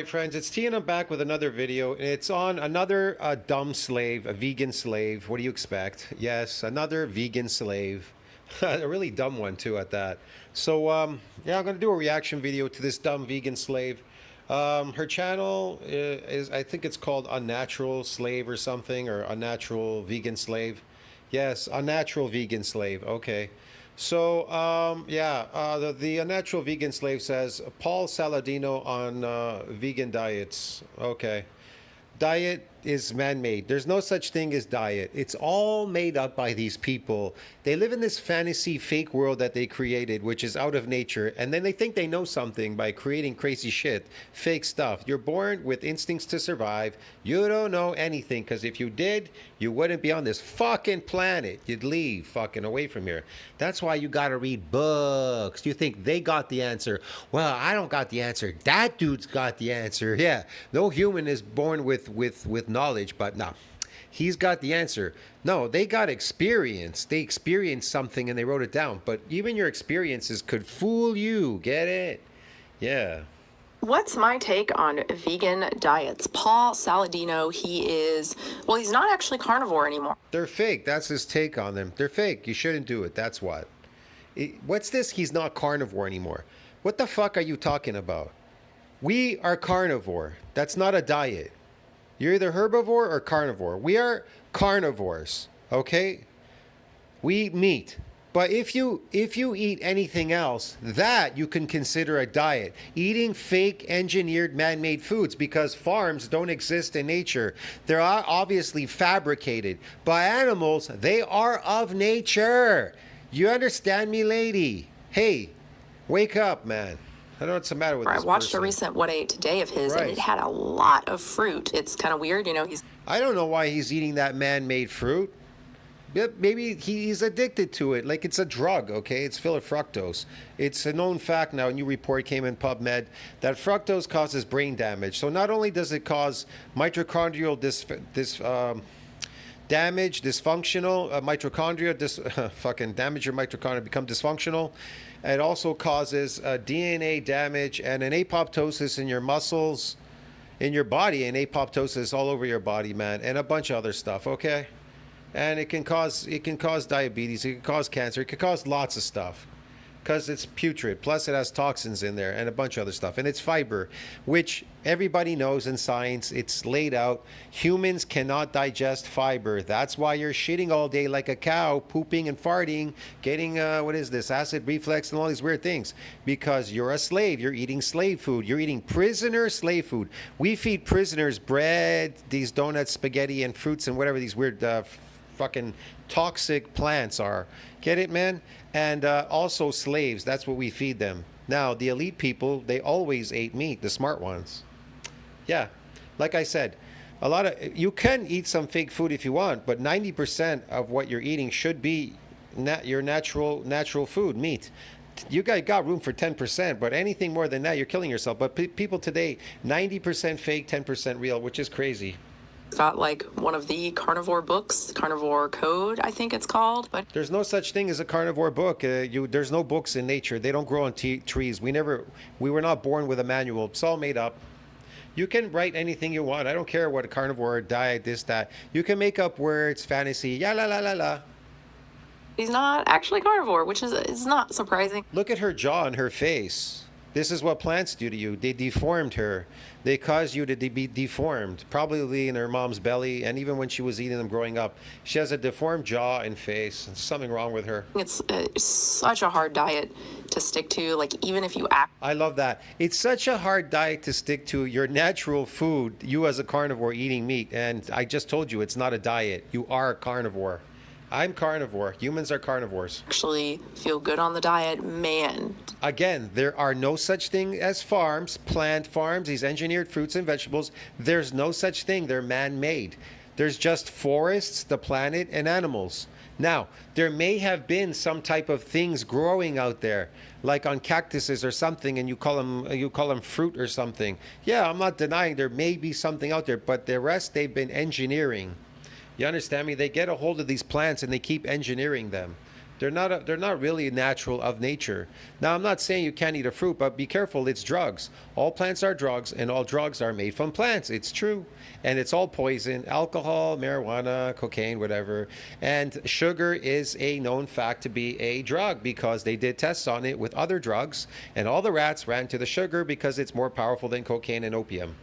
Hey friends, it's T and I'm back with another video. It's on another dumb slave, a vegan slave. What do you expect? Yes, another vegan slave. A really dumb one too at that. So yeah, I'm going to do a reaction video to this dumb vegan slave. Her channel is, I think it's called Unnatural Slave or something, or Unnatural Vegan Slave. Yes, Unnatural Vegan Slave. Okay. So, the Unnatural Vegan Slave says Paulsaladinomd on vegan diets. Okay. Diet is man-made. There's no such thing as diet. It's all made up by these people. They live in this fantasy fake world that they created, which is out of nature, and then they think they know something by creating crazy shit, fake stuff. You're born with instincts to survive. You don't know anything, because if you did, you wouldn't be on this fucking planet. You'd leave fucking away from here. That's why you gotta read books. You think they got the answer. Well, I don't got the answer. That dude's got the answer. Yeah, no human is born with knowledge, but no, he's got the answer. No, they got experience. They experienced something and they wrote it down. But even your experiences could fool you. Get it? Yeah. What's my take on vegan diets? Paulsaladinomd, he's not actually carnivore anymore. They're fake. That's his take on them. They're fake. You shouldn't do it. That's what. What's this? He's not carnivore anymore. What the fuck are you talking about? We are carnivore. That's not a diet. You're either herbivore or carnivore. We are carnivores, okay? We eat meat. But if you eat anything else, that you can consider a diet. Eating fake, engineered, man-made foods, because farms don't exist in nature. They're obviously fabricated by animals. They are of nature. You understand me, lady? Hey, wake up, man. I don't know what's the matter with this I watched person. a recent What I Ate Today of his, Right. and it had a lot of fruit. It's kind of weird, I don't know why he's eating that man-made fruit. Maybe he's addicted to it, like it's a drug, okay? It's full of fructose. It's a known fact now, a new report came in PubMed, that fructose causes brain damage. So not only does it cause mitochondrial damage, dysfunctional mitochondria, fucking damage your mitochondria, become dysfunctional. It also causes DNA damage and an apoptosis in your muscles, in your body, and apoptosis all over your body, man, and a bunch of other stuff, okay? And it can cause diabetes, it can cause cancer, it can cause lots of stuff. Because it's putrid, plus it has toxins in there and a bunch of other stuff. And it's fiber, which everybody knows in science, it's laid out. Humans cannot digest fiber. That's why you're shitting all day like a cow, pooping and farting, getting, acid reflux and all these weird things. Because you're a slave, you're eating slave food. You're eating prisoner slave food. We feed prisoners bread, these donuts, spaghetti, and fruits and whatever these weird fucking toxic plants are. Get it, man? And also slaves, that's what we feed them. Now, the elite people, they always ate meat, the smart ones. Yeah, like I said, you can eat some fake food if you want, but 90% of what you're eating should be your natural food, meat. You got room for 10%, but anything more than that, you're killing yourself. But people today, 90% fake, 10% real, which is crazy. got like one of the carnivore books, Carnivore Code, I think it's called. But there's no such thing as a carnivore book. There's no books in nature. They don't grow on trees. We were not born with a manual. It's all made up. You can write anything you want. I don't care what a carnivore diet, this, that. You can make up words, fantasy, yeah, la, la, la, la. He's not actually carnivore, which is not surprising. Look at her jaw and her face. This is what plants do to you. They deformed her. They caused you to be deformed, probably in her mom's belly, and even when she was eating them growing up. She has a deformed jaw and face. There's something wrong with her. It's such a hard diet to stick to, like, even if you act. I love that. It's such a hard diet to stick to your natural food, you as a carnivore eating meat. And I just told you, it's not a diet. You are a carnivore. I'm carnivore. Humans are carnivores. Actually feel good on the diet, man. Again, there are no such thing as farms, plant farms, these engineered fruits and vegetables. There's no such thing. They're man-made. There's just forests, the planet, and animals. Now, there may have been some type of things growing out there, like on cactuses or something, and you call them fruit or something. Yeah, I'm not denying there may be something out there, but the rest they've been engineering. You understand me? They get a hold of these plants and they keep engineering them. They're not really natural of nature. Now, I'm not saying you can't eat a fruit, but be careful. It's drugs. All plants are drugs, and all drugs are made from plants. It's true, and it's all poison: alcohol, marijuana, cocaine, whatever. And sugar is a known fact to be a drug because they did tests on it with other drugs, and all the rats ran to the sugar because it's more powerful than cocaine and opium.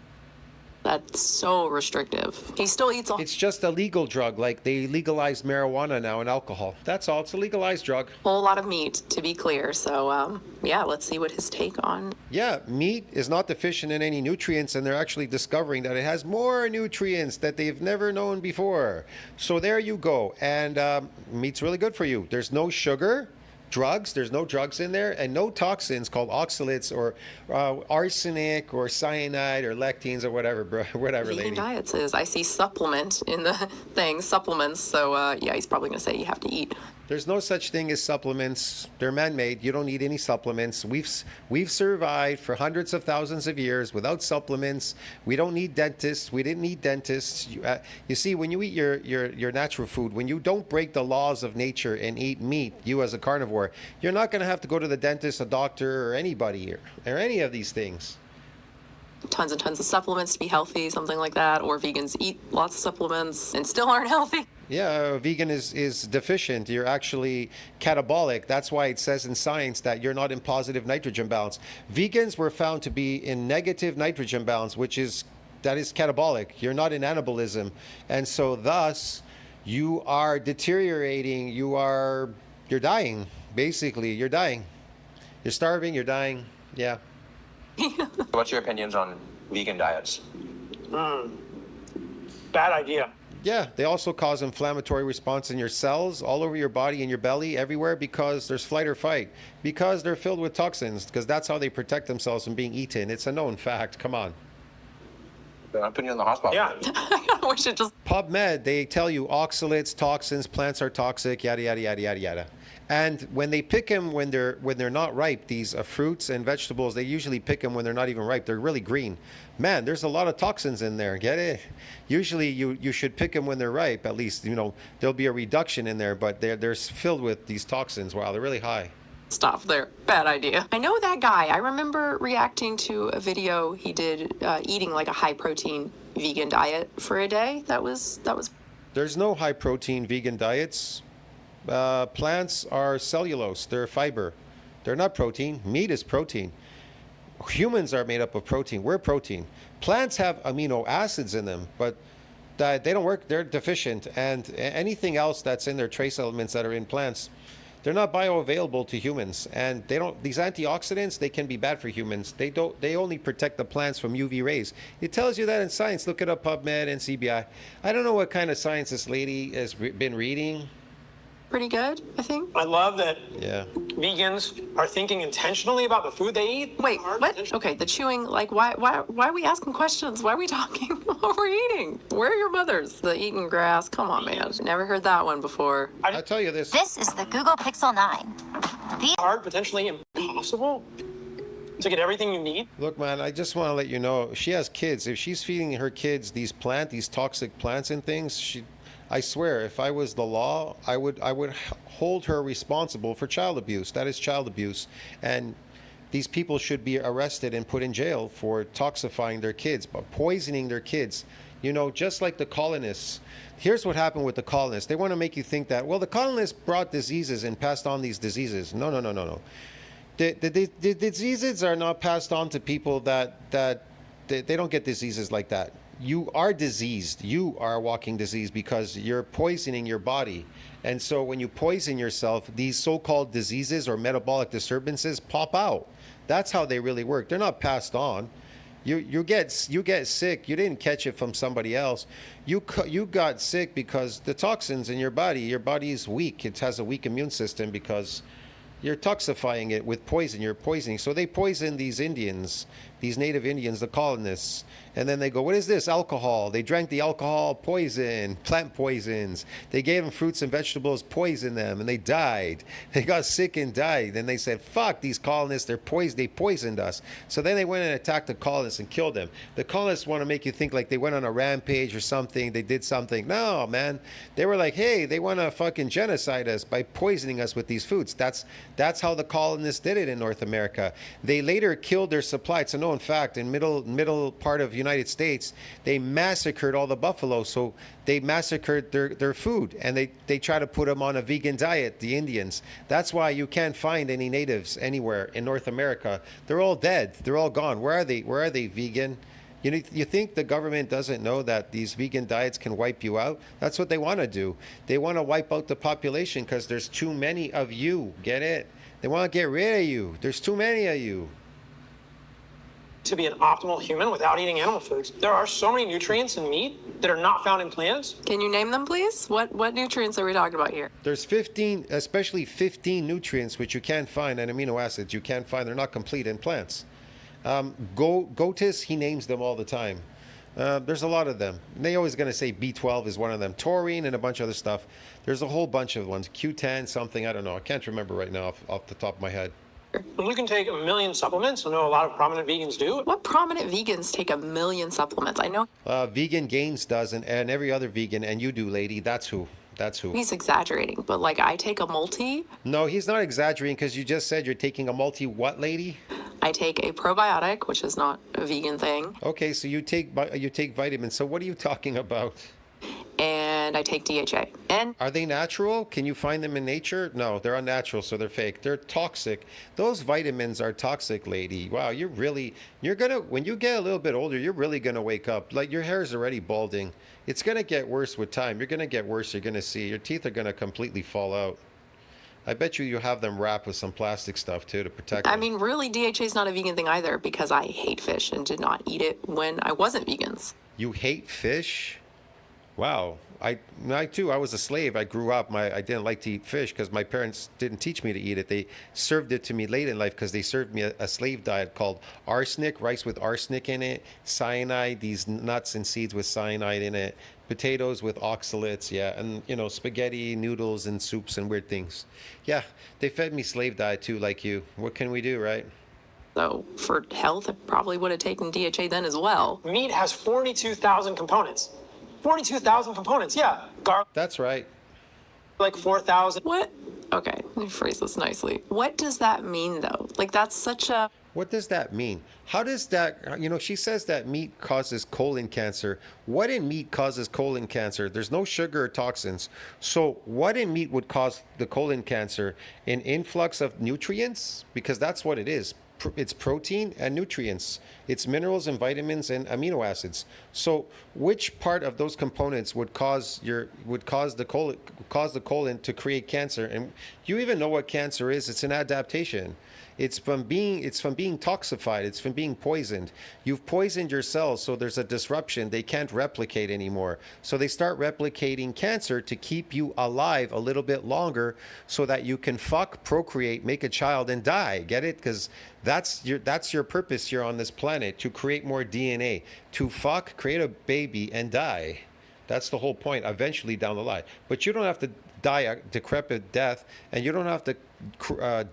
That's so restrictive. He still eats a It's just a legal drug, like they legalized marijuana now and alcohol. That's all. It's a legalized drug. whole lot of meat, to be clear. So, yeah, let's see what his take on. Yeah, meat is not deficient in any nutrients, and they're actually discovering that it has more nutrients that they've never known before. So there you go. And meat's really good for you. There's no sugar. Drugs, there's no drugs in there, and no toxins called oxalates or arsenic or cyanide or lectins or whatever, bro, whatever, Vegan lady. diets is. I see supplement in the thing, supplements. So, yeah, he's probably going to say you have to eat. There's no such thing as supplements. They're man-made. You don't need any supplements. We've survived for hundreds of thousands of years without supplements. We don't need dentists. We didn't need dentists. You see, when you eat your natural food, when you don't break the laws of nature and eat meat, you as a carnivore, you're not going to have to go to the dentist, a doctor, or anybody here, or any of these things. Tons and tons of supplements to be healthy, something like that. Or vegans eat lots of supplements and still aren't healthy. Yeah, a vegan is deficient. You're actually catabolic. That's why it says in science that you're not in positive nitrogen balance. Vegans were found to be in negative nitrogen balance, that is catabolic. You're not in anabolism. And so thus you are deteriorating. You're dying. Basically, you're dying. You're starving, you're dying. Yeah. What's your opinions on vegan diets? Bad idea. Yeah, they also cause inflammatory response in your cells, all over your body, in your belly, everywhere, because there's flight or fight. Because they're filled with toxins, because that's how they protect themselves from being eaten. It's a known fact. Come on. I'm putting you in the hospital. Yeah. I wish it just. PubMed, they tell you oxalates, toxins, plants are toxic, yada, yada, yada, yada, yada. And when they pick them when they're not ripe, these fruits and vegetables, they usually pick them when they're not even ripe. They're really green. Man, there's a lot of toxins in there. Get it? Usually you should pick them when they're ripe. At least, there'll be a reduction in there, but they're filled with these toxins. Wow, they're really high. Stop there. Bad idea. I know that guy. I remember reacting to a video he did eating like a high protein vegan diet for a day. That was. There's no high protein vegan diets. Plants are cellulose. They're fiber. They're not protein. Meat is protein. Humans are made up of protein. We're protein. Plants have amino acids in them, but they don't work. They're deficient. And anything else that's in their trace elements that are in plants, they're not bioavailable to humans. And these antioxidants, they can be bad for humans. They only protect the plants from UV rays. It tells you that in science. Look it up, PubMed and CBI. I don't know what kind of science this lady has been reading. Pretty good, I think. I love that Yeah. vegans are thinking intentionally about the food they eat. Wait, what? Okay, the chewing, like, why are we asking questions? Why are we talking while we're eating? Where are your mothers? The eating grass? Come on, man. Never heard that one before. I'll tell you this. This is the Google Pixel 9. Hard, potentially impossible to get everything you need. Look, man, I just want to let you know, she has kids. If she's feeding her kids these toxic plants and things, I swear, if I was the law, I would hold her responsible for child abuse. That is child abuse. And these people should be arrested and put in jail for toxifying their kids, but poisoning their kids. Just like the colonists. Here's what happened with the colonists. They want to make you think that, well, the colonists brought diseases and passed on these diseases. No. The diseases are not passed on to people that they don't get diseases like that. You are diseased. You are a walking disease because you're poisoning your body. And so when you poison yourself, these so-called diseases or metabolic disturbances pop out. That's how they really work. They're not passed on. You get sick. You didn't catch it from somebody else. You got sick because the toxins in your body is weak. It has a weak immune system because you're toxifying it with poison. You're poisoning. So they poison these Indians these native Indians, the colonists. And then they go, what is this? Alcohol. They drank the alcohol, poison, plant poisons. They gave them fruits and vegetables, poisoned them, and they died. They got sick and died. And they said, fuck these colonists, they poisoned us. So then they went and attacked the colonists and killed them. The colonists want to make you think like they went on a rampage or something, they did something. No, man. They were like, hey, they want to fucking genocide us by poisoning us with these foods. That's how the colonists did it in North America. They later killed their supply. It's a known fact. In middle part of United States, they massacred all the buffalo. So they massacred their food, and they try to put them on a vegan diet, the Indians. That's why you can't find any natives anywhere in North America. They're all dead. They're all gone. Where are they? Where are they, vegan? You think the government doesn't know that these vegan diets can wipe you out? That's what they want to do. They want to wipe out the population because there's too many of you. Get it? They want to get rid of you. There's too many of you. To be an optimal human without eating animal foods. There are so many nutrients in meat that are not found in plants. Can you name them, please? What nutrients are we talking about here? There's 15, especially 15 nutrients which you can't find, and amino acids you can't find. They're not complete in plants. Gotis, he names them all the time. There's a lot of them. They always going to say B12 is one of them. Taurine and a bunch of other stuff. There's a whole bunch of ones. Q10, something, I don't know. I can't remember right now off the top of my head. You can take 1 million supplements. I know a lot of prominent vegans do. What prominent vegans take 1 million supplements? I know Vegan Gains does, and every other vegan, and you do, lady. That's who. he's exaggerating, but like I take a multi. No, he's not exaggerating because you just said you're taking a multi what, lady? I take a probiotic, which is not a vegan thing. Okay, so you take vitamins. So what are you talking about? And I take DHA. And Are they natural? Can you find them in nature? No, they're unnatural, so they're fake. They're toxic. Those vitamins are toxic, lady. Wow, you're gonna, when you get a little bit older, you're really gonna wake up. Like, your hair is already balding. It's gonna get worse with time. You're gonna get worse. You're gonna see. Your teeth are gonna completely fall out. I bet you have them wrapped with some plastic stuff too to protect them. I mean, really, DHA is not a vegan thing either because I hate fish and did not eat it when I wasn't vegan. You hate fish? Wow. I too. I was a slave. I grew up. I didn't like to eat fish because my parents didn't teach me to eat it. They served it to me late in life because they served me a slave diet called arsenic, rice with arsenic in it, cyanide, these nuts and seeds with cyanide in it, potatoes with oxalates, yeah, and spaghetti, noodles, and soups and weird things. Yeah, they fed me slave diet too, like you. What can we do, right? So for health, I probably would have taken DHA then as well. Meat has 42,000 components. 42,000 components, yeah. Garlic, That's right. like 4,000. What? Okay, let me phrase this nicely. What does that mean, though? Like, that's such a... What does that mean? How does that, she says that meat causes colon cancer. What in meat causes colon cancer? There's no sugar or toxins. So what in meat would cause the colon cancer? An influx of nutrients? Because that's what it is. It's protein and nutrients. It's minerals and vitamins and amino acids. So which part of those components would cause the colon to create cancer? And do you even know what cancer is? It's an adaptation. It's from being toxified. It's from being poisoned. You've poisoned your cells, so there's a disruption. They can't replicate anymore. So they start replicating cancer to keep you alive a little bit longer so that you can procreate, make a child, and die. Get it? Because that's your purpose here on this planet, to create more DNA, to create a baby, and die. That's the whole point eventually down the line. But you don't have to die a decrepit death, and you don't have to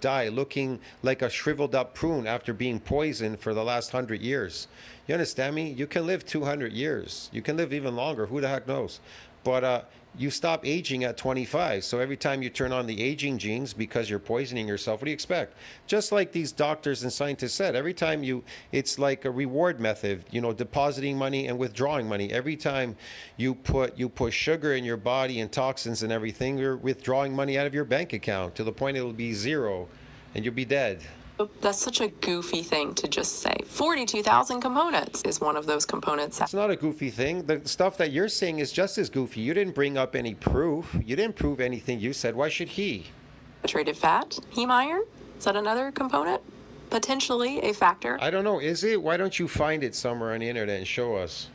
die looking like a shriveled up prune after being poisoned for the last 100 years. You understand me? You can live 200 years. You can live even longer. Who the heck knows? But you stop aging at 25. So every time you turn on the aging genes because you're poisoning yourself, what do you expect? Just like these doctors and scientists said, every time it's like a reward method, depositing money and withdrawing money. Every time you put sugar in your body and toxins and everything, you're withdrawing money out of your bank account to the point it'll be zero and you'll be dead. That's such a goofy thing to just say. 42,000 components is one of those components. It's not a goofy thing. The stuff that you're saying is just as goofy. You didn't bring up any proof. You didn't prove anything you said. Why should he? Saturated fat, heme iron, is that another component? Potentially a factor. I don't know. Is it? Why don't you find it somewhere on the internet and show us?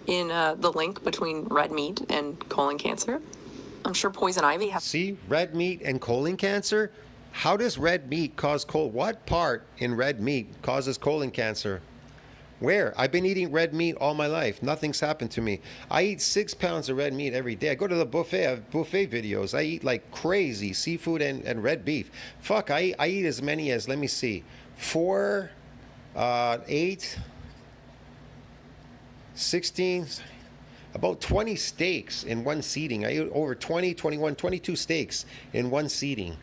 In the link between red meat and colon cancer. I'm sure poison ivy has... See? Red meat and colon cancer? How does red meat cause what part in red meat causes colon cancer? Where? I've been eating red meat all my life. Nothing's happened to me. I eat 6 pounds of red meat every day. I go to the buffet. I have buffet videos. I eat like crazy seafood and red beef. Fuck, I eat as many as, let me see, 4, 8, 16, about 20 steaks in one seating. I eat over 20, 21, 22 steaks in one seating,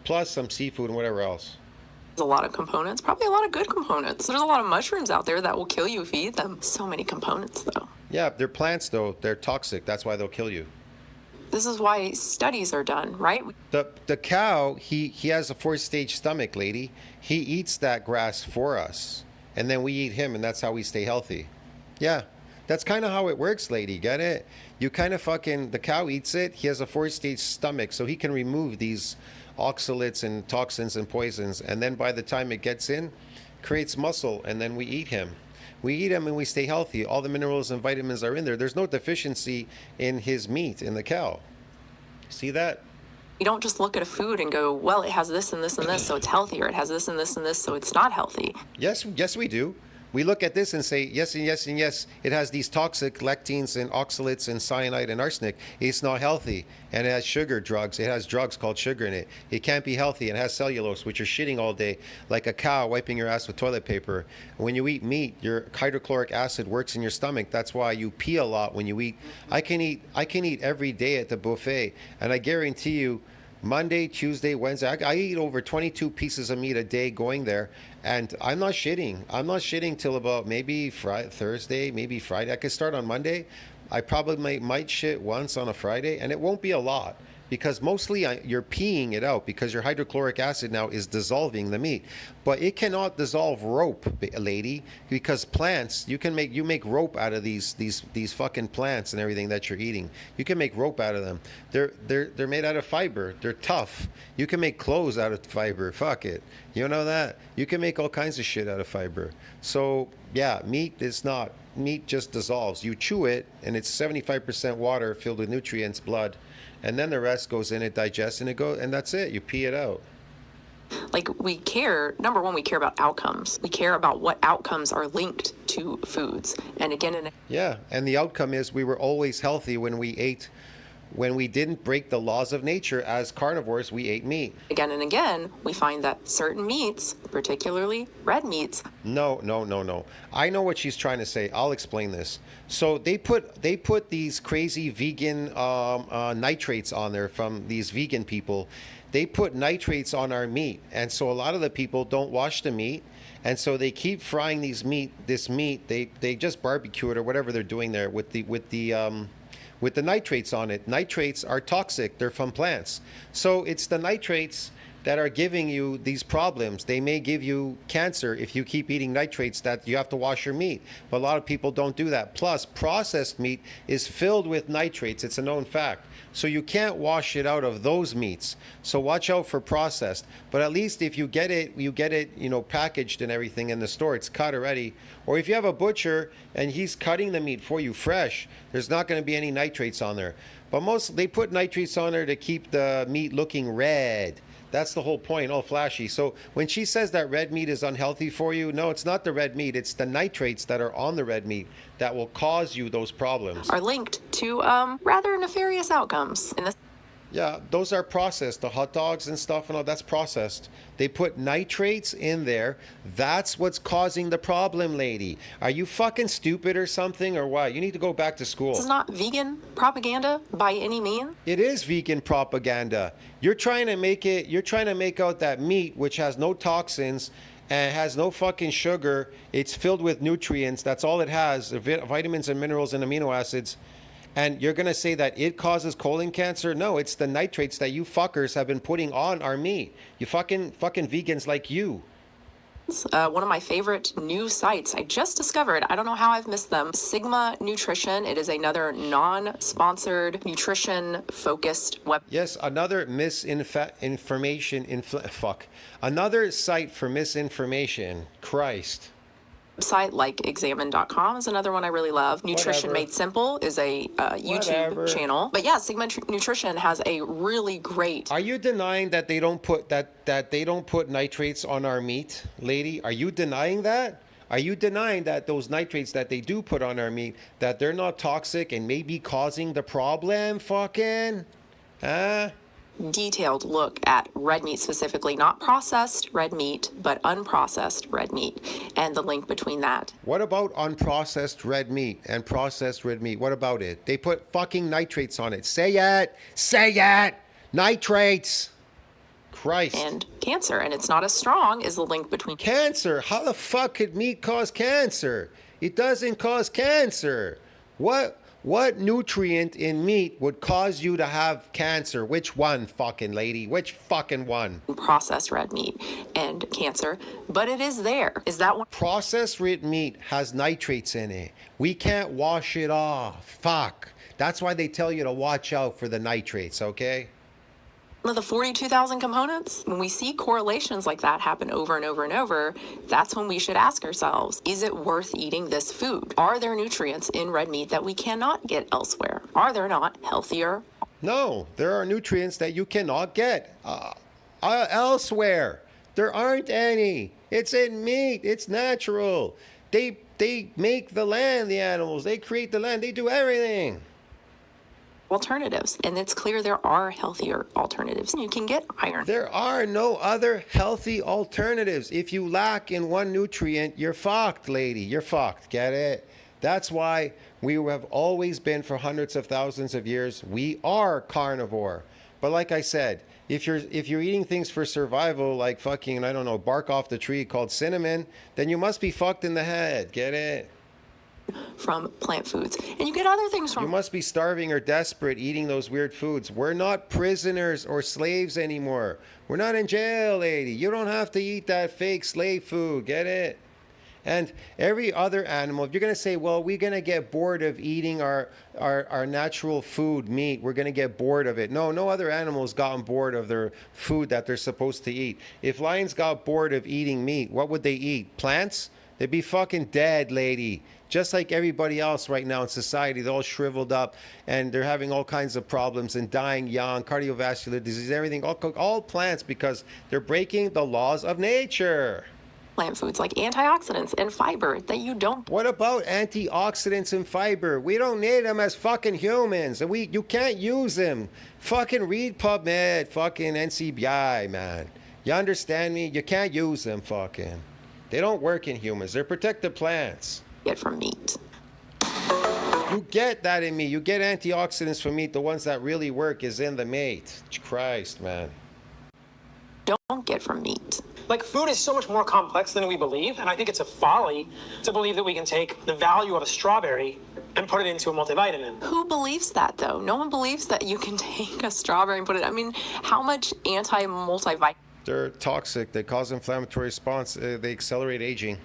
plus some seafood and whatever else. A lot of components, probably a lot of good components. There's a lot of mushrooms out there that will kill you if you eat them. So many components, though. Yeah, they're plants, though. They're toxic. That's why they'll kill you. This is why studies are done, right? The cow, he has a 4-stage stomach, lady. He eats that grass for us, and then we eat him, and that's how we stay healthy. Yeah, that's kind of how it works, lady. Get it? You kind of fucking, the cow eats it. He has a 4-stage stomach, so he can remove these oxalates and toxins and poisons, and then by the time it gets in, creates muscle, and then we eat him. We eat him and we stay healthy. All the minerals and vitamins are in there. There's no deficiency in his meat, in the cow. See that? You don't just look at a food and go, well, it has this and this and this, so it's healthy, or it has this and this and this, so it's not healthy. Yes, we do. We look at this and say, yes and yes and yes, it has these toxic lectins and oxalates and cyanide and arsenic. It's not healthy. And it has sugar drugs. It has drugs called sugar in it. It can't be healthy. It has cellulose, which you're shitting all day, like a cow wiping your ass with toilet paper. When you eat meat, your hydrochloric acid works in your stomach. That's why you pee a lot when you eat. I can eat every day at the buffet, and I guarantee you, Monday, Tuesday, Wednesday, I eat over 22 pieces of meat a day going there, and I'm not shitting. I'm not shitting till about maybe Thursday, maybe Friday. I could start on Monday. I probably might shit once on a Friday, and it won't be a lot, because mostly you're peeing it out because your hydrochloric acid now is dissolving the meat. But it cannot dissolve rope, lady, because plants, you make rope out of these fucking plants and everything that you're eating. You can make rope out of them. They're made out of fiber. They're tough. You can make clothes out of fiber. Fuck it. You know that? You can make all kinds of shit out of fiber. So yeah, meat is not. Meat just dissolves. You chew it, and it's 75% water filled with nutrients, blood, and then the rest goes in, it digests, and that's it. You pee it out. Like, we care, number one, we care about outcomes. We care about what outcomes are linked to foods. And again, yeah, and the outcome is we were always healthy when we didn't break the laws of nature. As carnivores, we ate meat. Again and again, we find that certain meats, particularly red meats. No. I know what she's trying to say. I'll explain this. So they put these crazy vegan nitrates on there from these vegan people. They put nitrates on our meat, and so a lot of the people don't wash the meat, and so they keep frying this meat. They just barbecue it or whatever they're doing there with the nitrates on it. Nitrates are toxic. They're from plants. So it's the nitrates that are giving you these problems. They may give you cancer if you keep eating nitrates, that you have to wash your meat. But a lot of people don't do that. Plus, processed meat is filled with nitrates. It's a known fact. So you can't wash it out of those meats. So watch out for processed. But at least if you get it, packaged and everything in the store, it's cut already. Or if you have a butcher and he's cutting the meat for you fresh, there's not going to be any nitrates on there. But they put nitrates on there to keep the meat looking red. That's the whole point, all flashy. So when she says that red meat is unhealthy for you, no, it's not the red meat. It's the nitrates that are on the red meat that will cause you those problems. Are linked to rather nefarious outcomes. Yeah, those are processed. The hot dogs and stuff and all, that's processed. They put nitrates in there. That's what's causing the problem, lady. Are you fucking stupid or something, or what? You need to go back to school. This is not vegan propaganda by any means. It is vegan propaganda. You're trying to make out that meat, which has no toxins and has no fucking sugar. It's filled with nutrients. That's all it has, vitamins and minerals and amino acids. And you're going to say that it causes colon cancer? No, it's the nitrates that you fuckers have been putting on our meat. You fucking vegans like you. One of my favorite new sites I just discovered. I don't know how I've missed them. Sigma Nutrition. It is another non-sponsored nutrition-focused web. Yes, another another site for misinformation. Christ. Website like examine.com is another one I really love. Nutrition Made Simple is a YouTube channel. But yeah, Sigma Nutrition has a really great. Are you denying that they don't put that they don't put nitrates on our meat, lady? Are you denying that? Are you denying that those nitrates that they do put on our meat, that they're not toxic and may be causing the problem? Fucking, huh? Detailed look at red meat specifically, not processed red meat, but unprocessed red meat, and the link between that. What about unprocessed red meat and processed red meat? What about it? They put fucking nitrates on it. Say it! Say it! Nitrates! Christ. And cancer, and it's not as strong as the link between Cancer? How the fuck could meat cause cancer? It doesn't cause cancer. What nutrient in meat would cause you to have cancer? Which one, fucking lady? Which fucking one? processed red meat and cancer, but it is there. Is that one? Processed red meat has nitrates in it. We can't wash it off. Fuck. That's why they tell you to watch out for the nitrates, okay? Of the 42,000 components, when we see correlations like that happen over and over and over, that's when we should ask ourselves, is it worth eating this food? Are there nutrients in red meat that we cannot get elsewhere? Are there not healthier? No, there are nutrients that you cannot get elsewhere. There aren't any. It's in meat. It's natural. They make the land, the animals. They create the land. They do everything. Alternatives, and it's clear there are healthier alternatives. You can get iron. There are no other healthy alternatives. If you lack in one nutrient, you're fucked, lady. You're fucked. Get it? That's why we have always been, for hundreds of thousands of years, we are carnivore. But like I said, if you're eating things for survival, like fucking, I don't know, bark off the tree called cinnamon, then you must be fucked in the head. Get it? From plant foods, and you get other things from. You must be starving or desperate eating those weird foods. We're not prisoners or slaves anymore. We're not in jail, lady. You don't have to eat that fake slave food. Get it? And every other animal, if you're going to say, well, we're going to get bored of eating our natural food, meat, we're going to get bored of it. No other animal's gotten bored of their food that they're supposed to eat. If lions got bored of eating meat, what would they eat? Plants? They'd be fucking dead, lady. Just like everybody else right now in society, they're all shriveled up and they're having all kinds of problems and dying young, cardiovascular disease, everything, all plants, because they're breaking the laws of nature. Plant foods like antioxidants and fiber that you don't. What about antioxidants and fiber? We don't need them as fucking humans, and you can't use them. Fucking read PubMed, fucking NCBI, man. You understand me? You can't use them, fucking. They don't work in humans. They're protected plants. Get from meat. You get that in meat. You get antioxidants from meat. The ones that really work is in the meat. Christ, man. Don't get from meat. Like, food is so much more complex than we believe, and I think it's a folly to believe that we can take the value of a strawberry and put it into a multivitamin. Who believes that, though? No one believes that you can take a strawberry and put it. I mean, how much multivitamin They're toxic. They cause inflammatory response. They accelerate aging.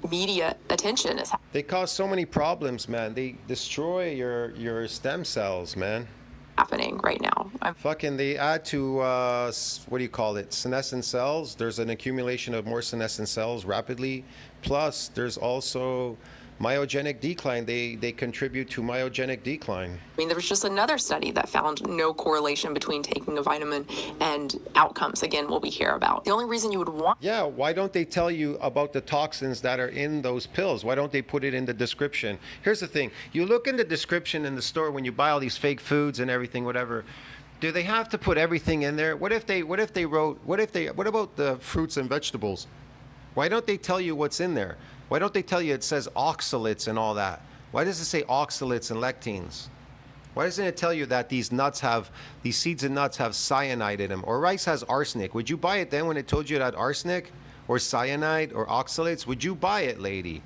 media attention is They cause so many problems, man. They destroy your stem cells, man. happening right now. Fucking, they add to, what do you call it? Senescent cells. There's an accumulation of more senescent cells rapidly. Plus, there's also myogenic decline. They contribute to myogenic decline. I mean, there was just another study that found no correlation between taking a vitamin and outcomes. Again, what we hear about. The only reason you would want. Yeah, why don't they tell you about the toxins that are in those pills? Why don't they put it in the description? Here's the thing. You look in the description in the store when you buy all these fake foods and everything, whatever. Do they have to put everything in there? What about the fruits and vegetables? Why don't they tell you what's in there? Why don't they tell you it says oxalates and all that? Why does it say oxalates and lectins? Why doesn't it tell you that these seeds and nuts have cyanide in them? Or rice has arsenic. Would you buy it then when it told you that arsenic or cyanide or oxalates? Would you buy it, lady?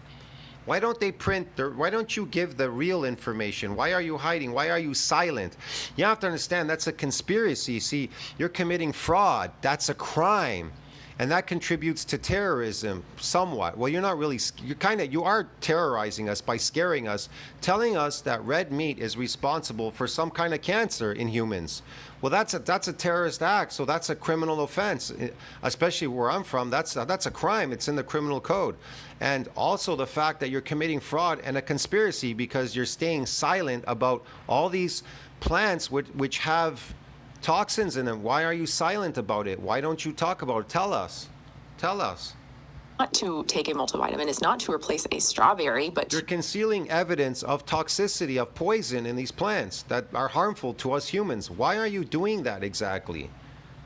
Why don't they why don't you give the real information? Why are you hiding? Why are you silent? You have to understand that's a conspiracy. See, you're committing fraud. That's a crime. And that contributes to terrorism somewhat. Well, you're not really, you are terrorizing us by scaring us, telling us that red meat is responsible for some kind of cancer in humans. Well, that's a terrorist act, so that's a criminal offense. Especially where I'm from, that's a crime. It's in the criminal code. And also the fact that you're committing fraud and a conspiracy because you're staying silent about all these plants which have toxins in them. Why are you silent about it? Why don't you talk about it? Tell us. not to take a multivitamin, it's not to replace a strawberry, but You're concealing evidence of toxicity, of poison in these plants that are harmful to us humans. Why are you doing that exactly?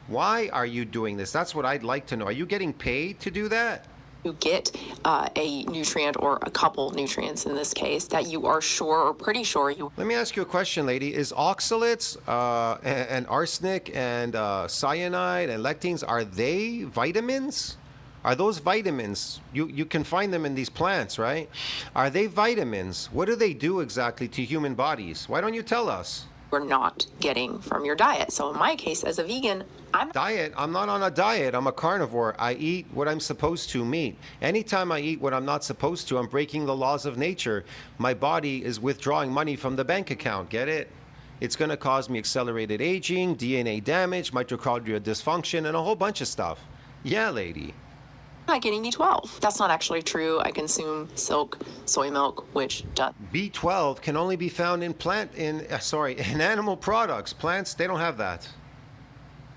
Why are you doing this? That's what I'd like to know. Are you getting paid to do that? to get a nutrient or a couple nutrients in this case that you are sure or pretty sure you. Let me ask you a question, lady. Is oxalates and arsenic and cyanide and lectins, are they vitamins? Are those vitamins? You can find them in these plants, right? Are they vitamins? What do they do exactly to human bodies? Why don't you tell us? We're not getting from your diet. So in my case, as a vegan, I'm not on a diet. I'm a carnivore. I eat what I'm supposed to, meat. Anytime I eat what I'm not supposed to, I'm breaking the laws of nature. My body is withdrawing money from the bank account. Get it? It's going to cause me accelerated aging, DNA damage, mitochondrial dysfunction, and a whole bunch of stuff. Yeah, lady. not getting B12. That's not actually true. I consume silk, soy milk, which does. B12 can only be found in in animal products. Plants, they don't have that.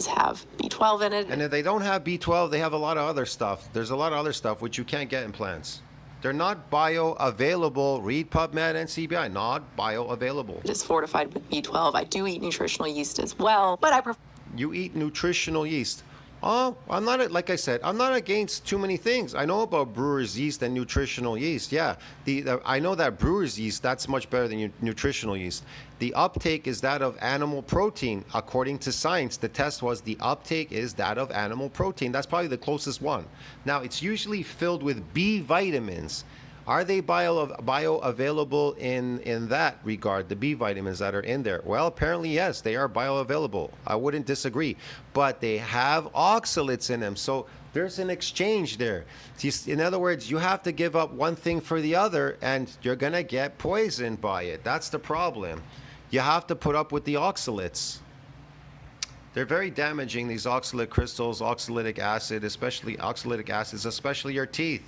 Have B12 in it. And if they don't have B12, they have a lot of other stuff. There's a lot of other stuff which you can't get in plants. They're not bioavailable. Read PubMed and CBI. Not bioavailable. It is fortified with B12. I do eat nutritional yeast as well, but I prefer. You eat nutritional yeast. Oh, I'm not, like I said, I'm not against too many things. I know about brewer's yeast and nutritional yeast. Yeah, I know that brewer's yeast, that's much better than nutritional yeast. The uptake is that of animal protein. According to science, the test was the uptake is that of animal protein. That's probably the closest one. Now, it's usually filled with B vitamins. Are they bioavailable in that regard, the B vitamins that are in there? Well, apparently, yes, they are bioavailable. I wouldn't disagree. But they have oxalates in them. So there's an exchange there. In other words, you have to give up one thing for the other, and you're going to get poisoned by it. That's the problem. You have to put up with the oxalates. They're very damaging, these oxalate crystals, oxalic acid, especially oxalic acids, especially your teeth.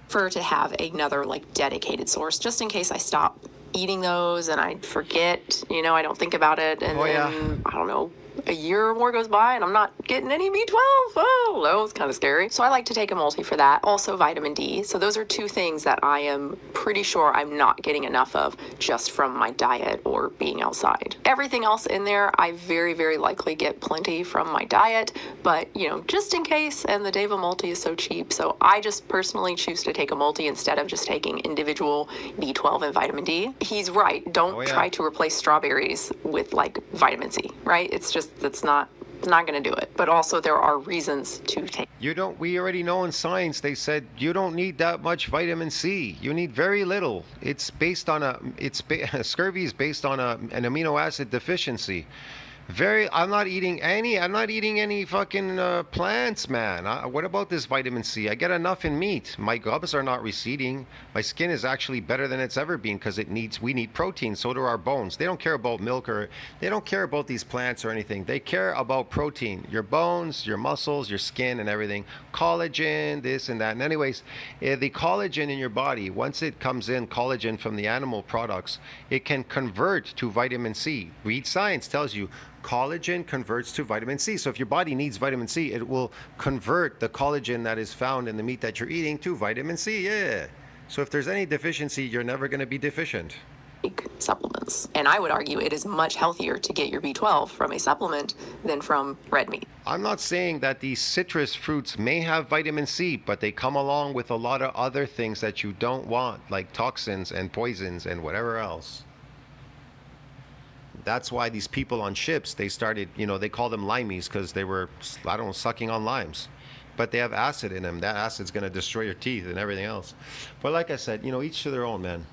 To have another dedicated source just in case I stop eating those and I forget, I don't think about it, and then I don't know, a year or more goes by and I'm not getting any B12. Oh, that was kind of scary. So I like to take a multi for that. Also vitamin D. So those are two things that I am pretty sure I'm not getting enough of just from my diet or being outside. Everything else in there, I very, very likely get plenty from my diet, but just in case, and the Deva multi is so cheap. So I just personally choose to take a multi instead of just taking individual B12 and vitamin D. He's right. Don't try to replace strawberries with vitamin C, right? That's not going to do it. But also there are reasons to take. We already know in science, they said you don't need that much vitamin C. You need very little. It's based on scurvy is based on an amino acid deficiency. I'm not eating any fucking plants, man. What about this vitamin C? I get enough in meat. My gums are not receding. My skin is actually better than it's ever been because we need protein. So do our bones. They don't care about milk they don't care about these plants or anything. They care about protein. Your bones, your muscles, your skin and everything. Collagen, this and that. And anyways, the collagen in your body, once it comes in, collagen from the animal products, it can convert to vitamin C. Read Science tells you collagen converts to vitamin C. So if your body needs vitamin C, it will convert the collagen that is found in the meat that you're eating to vitamin C. Yeah. So if there's any deficiency, you're never going to be deficient. Supplements. And I would argue it is much healthier to get your B12 from a supplement than from red meat. I'm not saying that these citrus fruits may have vitamin C, but they come along with a lot of other things that you don't want, like toxins and poisons and whatever else. That's why these people on ships, they started, they call them limeys because they were, sucking on limes. But they have acid in them. That acid's going to destroy your teeth and everything else. But like I said, each to their own, man.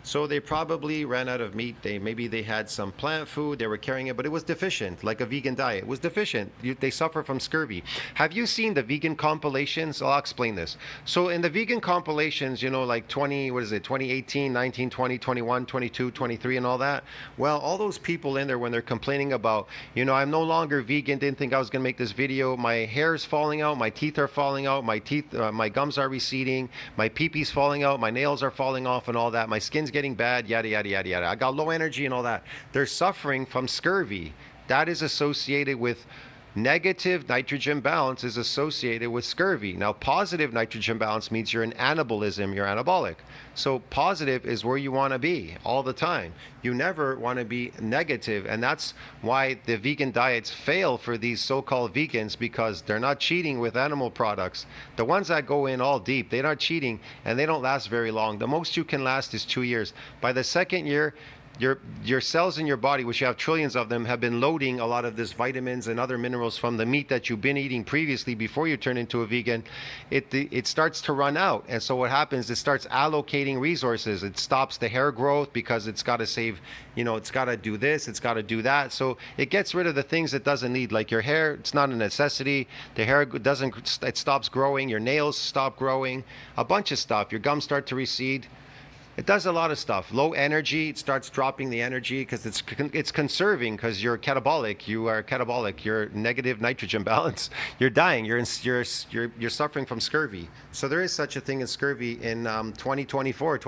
So they probably ran out of meat. Maybe they had some plant food. They were carrying it, but it was deficient, like a vegan diet. It was deficient. They suffer from scurvy. Have you seen the vegan compilations? I'll explain this. So in the vegan compilations, 2018, 19, 20, 21, 22, 23, and all that. Well, all those people in there, when they're complaining about, I'm no longer vegan, didn't think I was going to make this video. My hair's falling out. My teeth are falling out. My gums are receding. My pee-pee's falling out. My nails are falling off and all that. My skin's getting bad, yada, yada, yada, yada. I got low energy and all that. They're suffering from scurvy. That is associated with Negative nitrogen balance is associated with scurvy. Now, positive nitrogen balance means you're in anabolism, you're anabolic. So positive is where you want to be all the time. You never want to be negative, and that's why the vegan diets fail for these so-called vegans, because they're not cheating with animal products. The ones that go in all deep, they're not cheating, and they don't last very long. The most you can last is 2 years. By the second year, your cells in your body, which you have trillions of them, have been loading a lot of this vitamins and other minerals from the meat that you've been eating previously before you turn into a vegan. It starts to run out, and so what happens, it starts allocating resources. It stops the hair growth because it's got to save, it's got to do this, it's got to do that. So it gets rid of the things it doesn't need, like your hair. It's not a necessity. The hair it stops growing. Your nails stop growing. A bunch of stuff. Your gums start to recede. It does a lot of stuff. Low energy, it starts dropping the energy because it's conserving, because you're catabolic. You are catabolic. You're negative nitrogen balance. You're dying. You're suffering from scurvy. So there is such a thing as scurvy in 2024,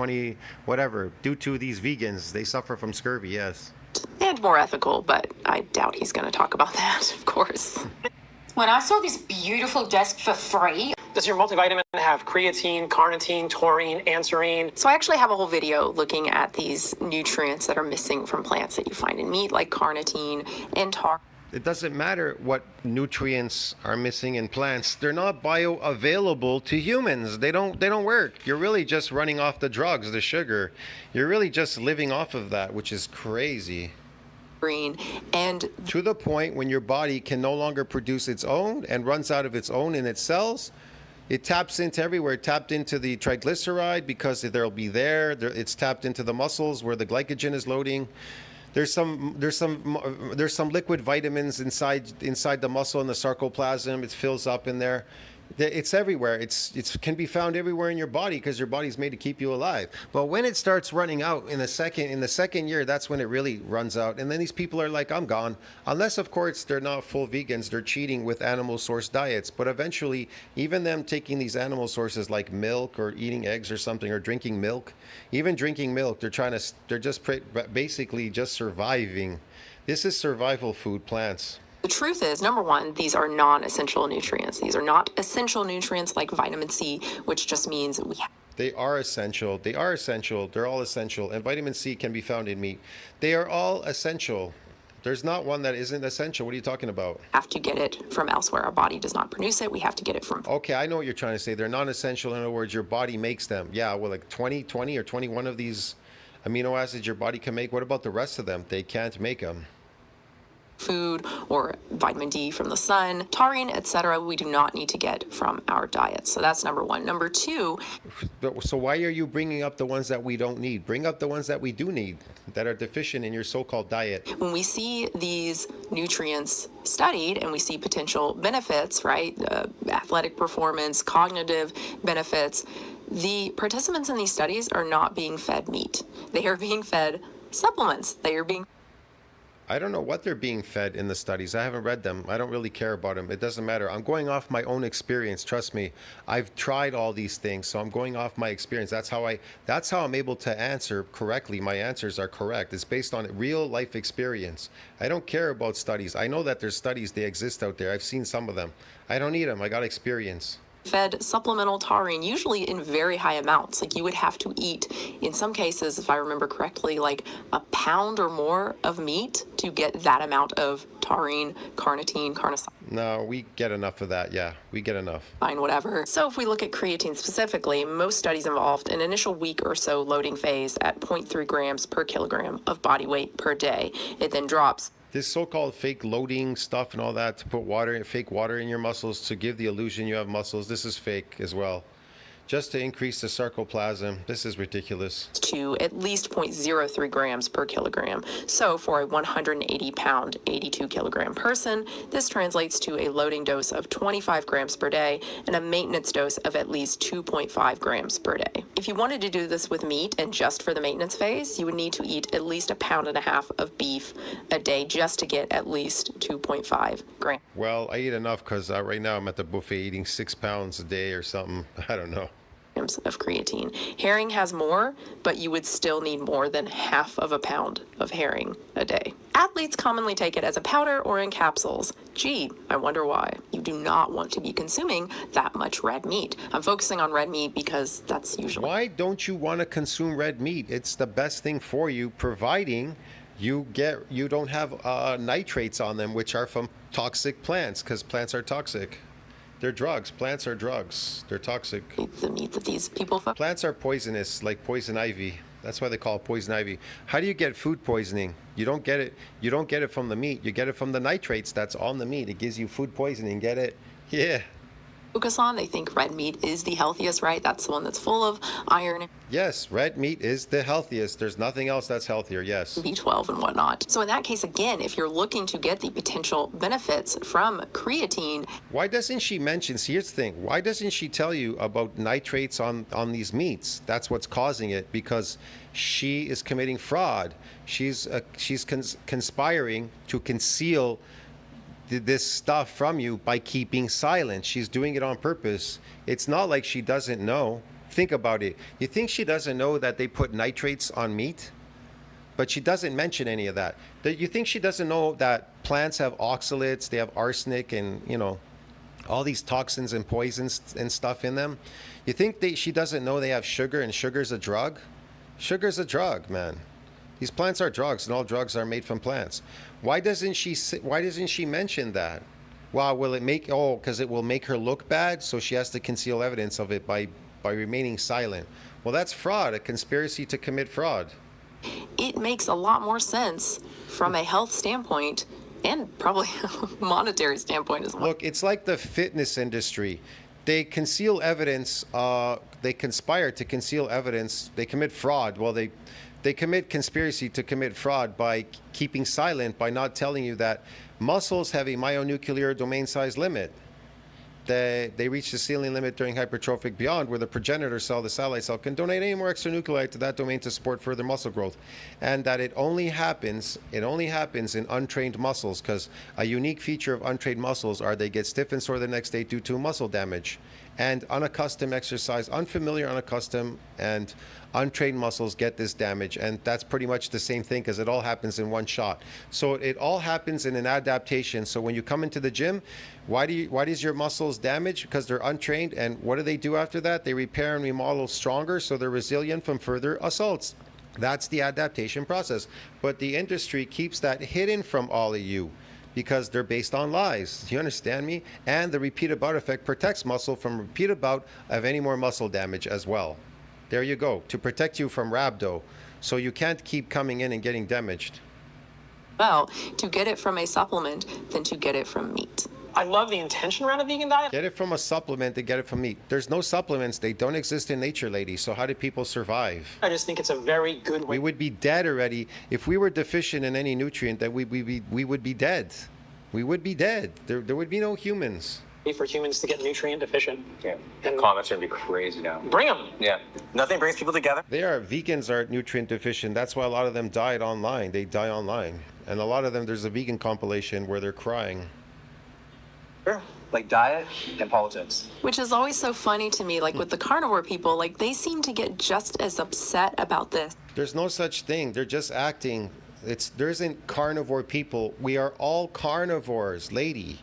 whatever. Due to these vegans, they suffer from scurvy. Yes. And more ethical, but I doubt he's going to talk about that, of course. When I saw this beautiful desk for free, Does your multivitamin have creatine, carnitine, taurine, anserine? So I actually have a whole video looking at these nutrients that are missing from plants that you find in meat, like carnitine and taurine. It doesn't matter what nutrients are missing in plants. They're not bioavailable to humans. They don't work. You're really just running off the drugs, the sugar. You're really just living off of that, which is crazy. And to the point when your body can no longer produce its own and runs out of its own in its cells. It taps into everywhere. It tapped into the triglyceride because there'll be there. It's tapped into the muscles where the glycogen is loading. There's some liquid vitamins inside the muscle and the sarcoplasm. It fills up in there. It's everywhere. It can be found everywhere in your body because your body's made to keep you alive. But when it starts running out in the second year, that's when it really runs out. And then these people are like, I'm gone. Unless, of course, they're not full vegans. They're cheating with animal source diets. But eventually, even them taking these animal sources like milk or eating eggs or something, or drinking milk, even drinking milk, they're just basically just surviving. This is survival food, plants. the truth is, number one, these are non-essential nutrients. These are not essential nutrients like vitamin C, which just means we have. They are essential. They are essential. They're all essential. And vitamin C can be found in meat. They are all essential. There's not one that isn't essential. What are you talking about? Have to get it from elsewhere. Our body does not produce it. We have to get it from. Okay, I know what you're trying to say. They're non-essential. In other words, your body makes them. Yeah, well, like 20 or 21 of these amino acids your body can make. What about the rest of them? They can't make them. Food or vitamin D from the sun, taurine, etc. we do not need to get from our diet. So that's number one. Number two. So why are you bringing up the ones that we don't need? Bring up the ones that we do need, that are deficient in your so-called diet. When we see these nutrients studied and we see potential benefits, right? Athletic performance, cognitive benefits, the participants in these studies are not being fed meat. They are being fed supplements. They are being. I don't know what they're being fed in the studies. I haven't read them. I don't really care about them. It doesn't matter. I'm going off my own experience. Trust me. I've tried all these things, so I'm going off my experience. That's how I'm able to answer correctly. My answers are correct. It's based on real life experience. I don't care about studies. I know that there's studies, they exist out there. I've seen some of them. I don't need them. I got experience. Fed supplemental taurine, usually in very high amounts. Like you would have to eat, in some cases, if I remember correctly, like a pound or more of meat to get that amount of taurine, carnitine, carnosine. No, we get enough of that. Yeah, we get enough. Fine, whatever. So if we look at creatine specifically, most studies involved an initial week or so loading phase at 0.3 grams per kilogram of body weight per day. It then drops. This so-called fake loading stuff and all that to put fake water in your muscles to give the illusion you have muscles, this is fake as well. Just to increase the sarcoplasm. This is ridiculous. To at least 0.03 grams per kilogram. So for a 180-pound, 82-kilogram person, this translates to a loading dose of 25 grams per day and a maintenance dose of at least 2.5 grams per day. If you wanted to do this with meat and just for the maintenance phase, you would need to eat at least 1.5 pounds of beef a day just to get at least 2.5 grams. Well, I eat enough because right now I'm at the buffet eating 6 pounds a day or something. I don't know. grams of creatine. Herring has more, but you would still need more than half of a pound of herring a day. Athletes commonly take it as a powder or in capsules. Gee, I wonder why. You do not want to be consuming that much red meat. I'm focusing on red meat because that's usually... Why don't you want to consume red meat? It's the best thing for you, providing you don't have nitrates on them, which are from toxic plants, because plants are toxic. They're drugs. Plants are drugs. They're toxic. The meat that these people... Plants are poisonous, like poison ivy. That's why they call it poison ivy. How do you get food poisoning? You don't get it. You don't get it from the meat. You get it from the nitrates that's on the meat. It gives you food poisoning. Get it? Yeah. Focus on. They think red meat is the healthiest, right? That's the one that's full of iron. Yes, red meat is the healthiest. There's nothing else that's healthier. Yes. B12 and whatnot. So in that case, again, if you're looking to get the potential benefits from creatine... Why doesn't she mention, see, here's the thing, why doesn't she tell you about nitrates on these meats? That's what's causing it, because she is committing fraud. She's conspiring to conceal this stuff from you by keeping silent. She's doing it on purpose. It's not like she doesn't know. Think about it. You think she doesn't know that they put nitrates on meat? But she doesn't mention any of that. You think she doesn't know that plants have oxalates, they have arsenic, and all these toxins and poisons and stuff in them? You think she doesn't know they have sugar, and sugar's a drug? Sugar's a drug, man. These plants are drugs, and all drugs are made from plants. Why doesn't she mention that? Well, will it make... Oh, because it will make her look bad, so she has to conceal evidence of it by remaining silent. Well, that's fraud, a conspiracy to commit fraud. It makes a lot more sense from a health standpoint and probably a monetary standpoint as well. Look, it's like the fitness industry. They conceal evidence. They conspire to conceal evidence. They commit fraud. Well, they commit conspiracy to commit fraud by keeping silent, by not telling you that muscles have a myonuclear domain size limit. They reach the ceiling limit during hypertrophic beyond, where the progenitor cell, the satellite cell, can donate any more extra nuclei to that domain to support further muscle growth. And that it only happens in untrained muscles, because a unique feature of untrained muscles are they get stiff and sore the next day due to muscle damage. And unaccustomed exercise, unfamiliar, unaccustomed, and untrained muscles get this damage. And that's pretty much the same thing, because it all happens in one shot. So it all happens in an adaptation. So when you come into the gym, why does your muscles damage? Because they're untrained. And what do they do after that? They repair and remodel stronger, so they're resilient from further assaults. That's the adaptation process. But the industry keeps that hidden from all of you, because they're based on lies. Do you understand me? And the repeated bout effect protects muscle from repeated bout of any more muscle damage as well. There you go, to protect you from rhabdo, so you can't keep coming in and getting damaged. Well, to get it from a supplement than to get it from meat. I love the intention around a vegan diet. Get it from a supplement to get it from meat. There's no supplements. They don't exist in nature, lady. So how do people survive? I just think it's a very good way. We would be dead already. If we were deficient in any nutrient, that we would be dead. We would be dead. There would be no humans. For humans to get nutrient deficient. Yeah. And Comments are going to be crazy now. bring them. Yeah. Nothing brings people together. Vegans are nutrient deficient. That's why a lot of them died online. They die online. And a lot of them, there's a vegan compilation where they're crying. Sure. Like diet and politics. Which is always so funny to me, like with the carnivore people, like they seem to get just as upset about this. There's no such thing. They're just acting. There isn't carnivore people. We are all carnivores, lady.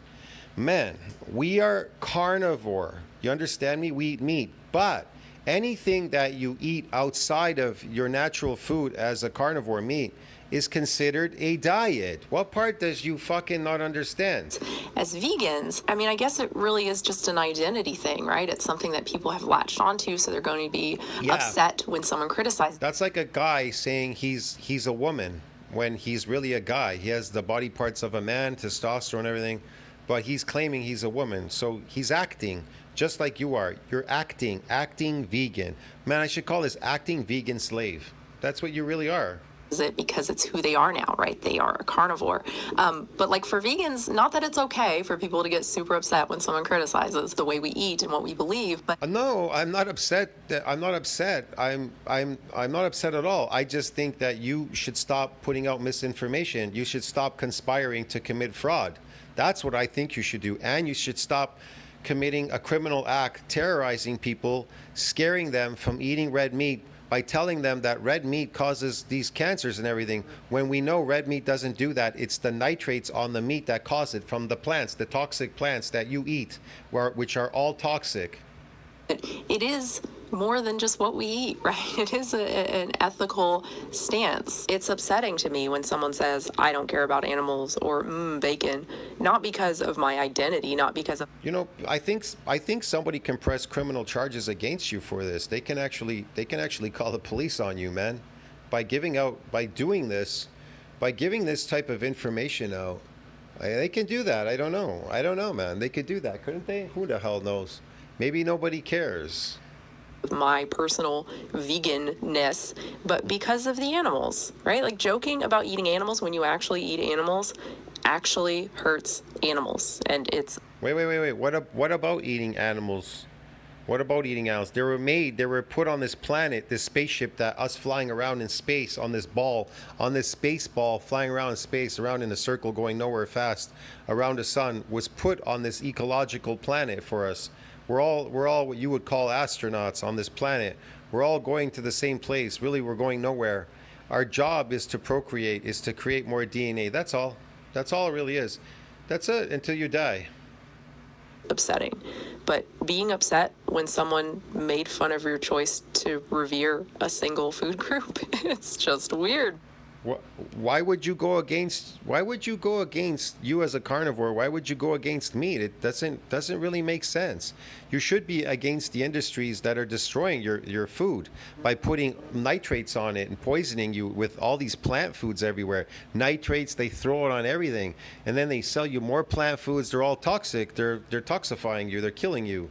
Men, we are carnivore. You understand me? We eat meat. But anything that you eat outside of your natural food as a carnivore meat is considered a diet. What part does you fucking not understand? As vegans, I mean, I guess it really is just an identity thing, right? It's something that people have latched onto, so they're going to be upset when someone criticizes. That's like a guy saying he's a woman when he's really a guy. He has the body parts of a man, testosterone, everything, but he's claiming he's a woman. So he's acting just like you are. You're acting vegan. Man, I should call this acting vegan slave. That's what you really are. It because it's who they are now, right? They are a carnivore. But like for vegans, not that it's okay for people to get super upset when someone criticizes the way we eat and what we believe, but no, I'm not upset. I'm not upset. I'm not upset at all. I just think that you should stop putting out misinformation. You should stop conspiring to commit fraud. That's what I think you should do, and you should stop committing a criminal act, terrorizing people, scaring them from eating red meat by telling them that red meat causes these cancers and everything, when we know red meat doesn't do that. It's the nitrates on the meat that cause it from the plants, the toxic plants that you eat, which are all toxic. It is more than just what we eat, right? It is an ethical stance. It's upsetting to me when someone says, I don't care about animals, or bacon, not because of my identity, not because of... You know, I think somebody can press criminal charges against you for this. They can actually call the police on you, man, by giving this type of information out. They can do that. I don't know, man. They could do that, couldn't they? Who the hell knows? Maybe nobody cares. My personal veganness, but because of the animals, right? Like, joking about eating animals when you actually eat animals actually hurts animals. And it's... Wait. What about eating animals? What about eating animals? They were put on this planet, this spaceship that us flying around in space on this space ball, flying around in space, around in a circle, going nowhere fast, around the sun, was put on this ecological planet for us. We're all what you would call astronauts on this planet. We're all going to the same place. Really, we're going nowhere. Our job is to procreate, is to create more DNA. That's all. That's all it really is. That's it until you die. Upsetting. But being upset when someone made fun of your choice to revere a single food group, it's just weird. Why would you go against you as a carnivore? Why would you go against meat? It doesn't really make sense. You should be against the industries that are destroying your food by putting nitrates on it and poisoning you with all these plant foods everywhere. Nitrates, they throw it on everything, and then they sell you more plant foods. They're all toxic. They're toxifying you. They're killing you.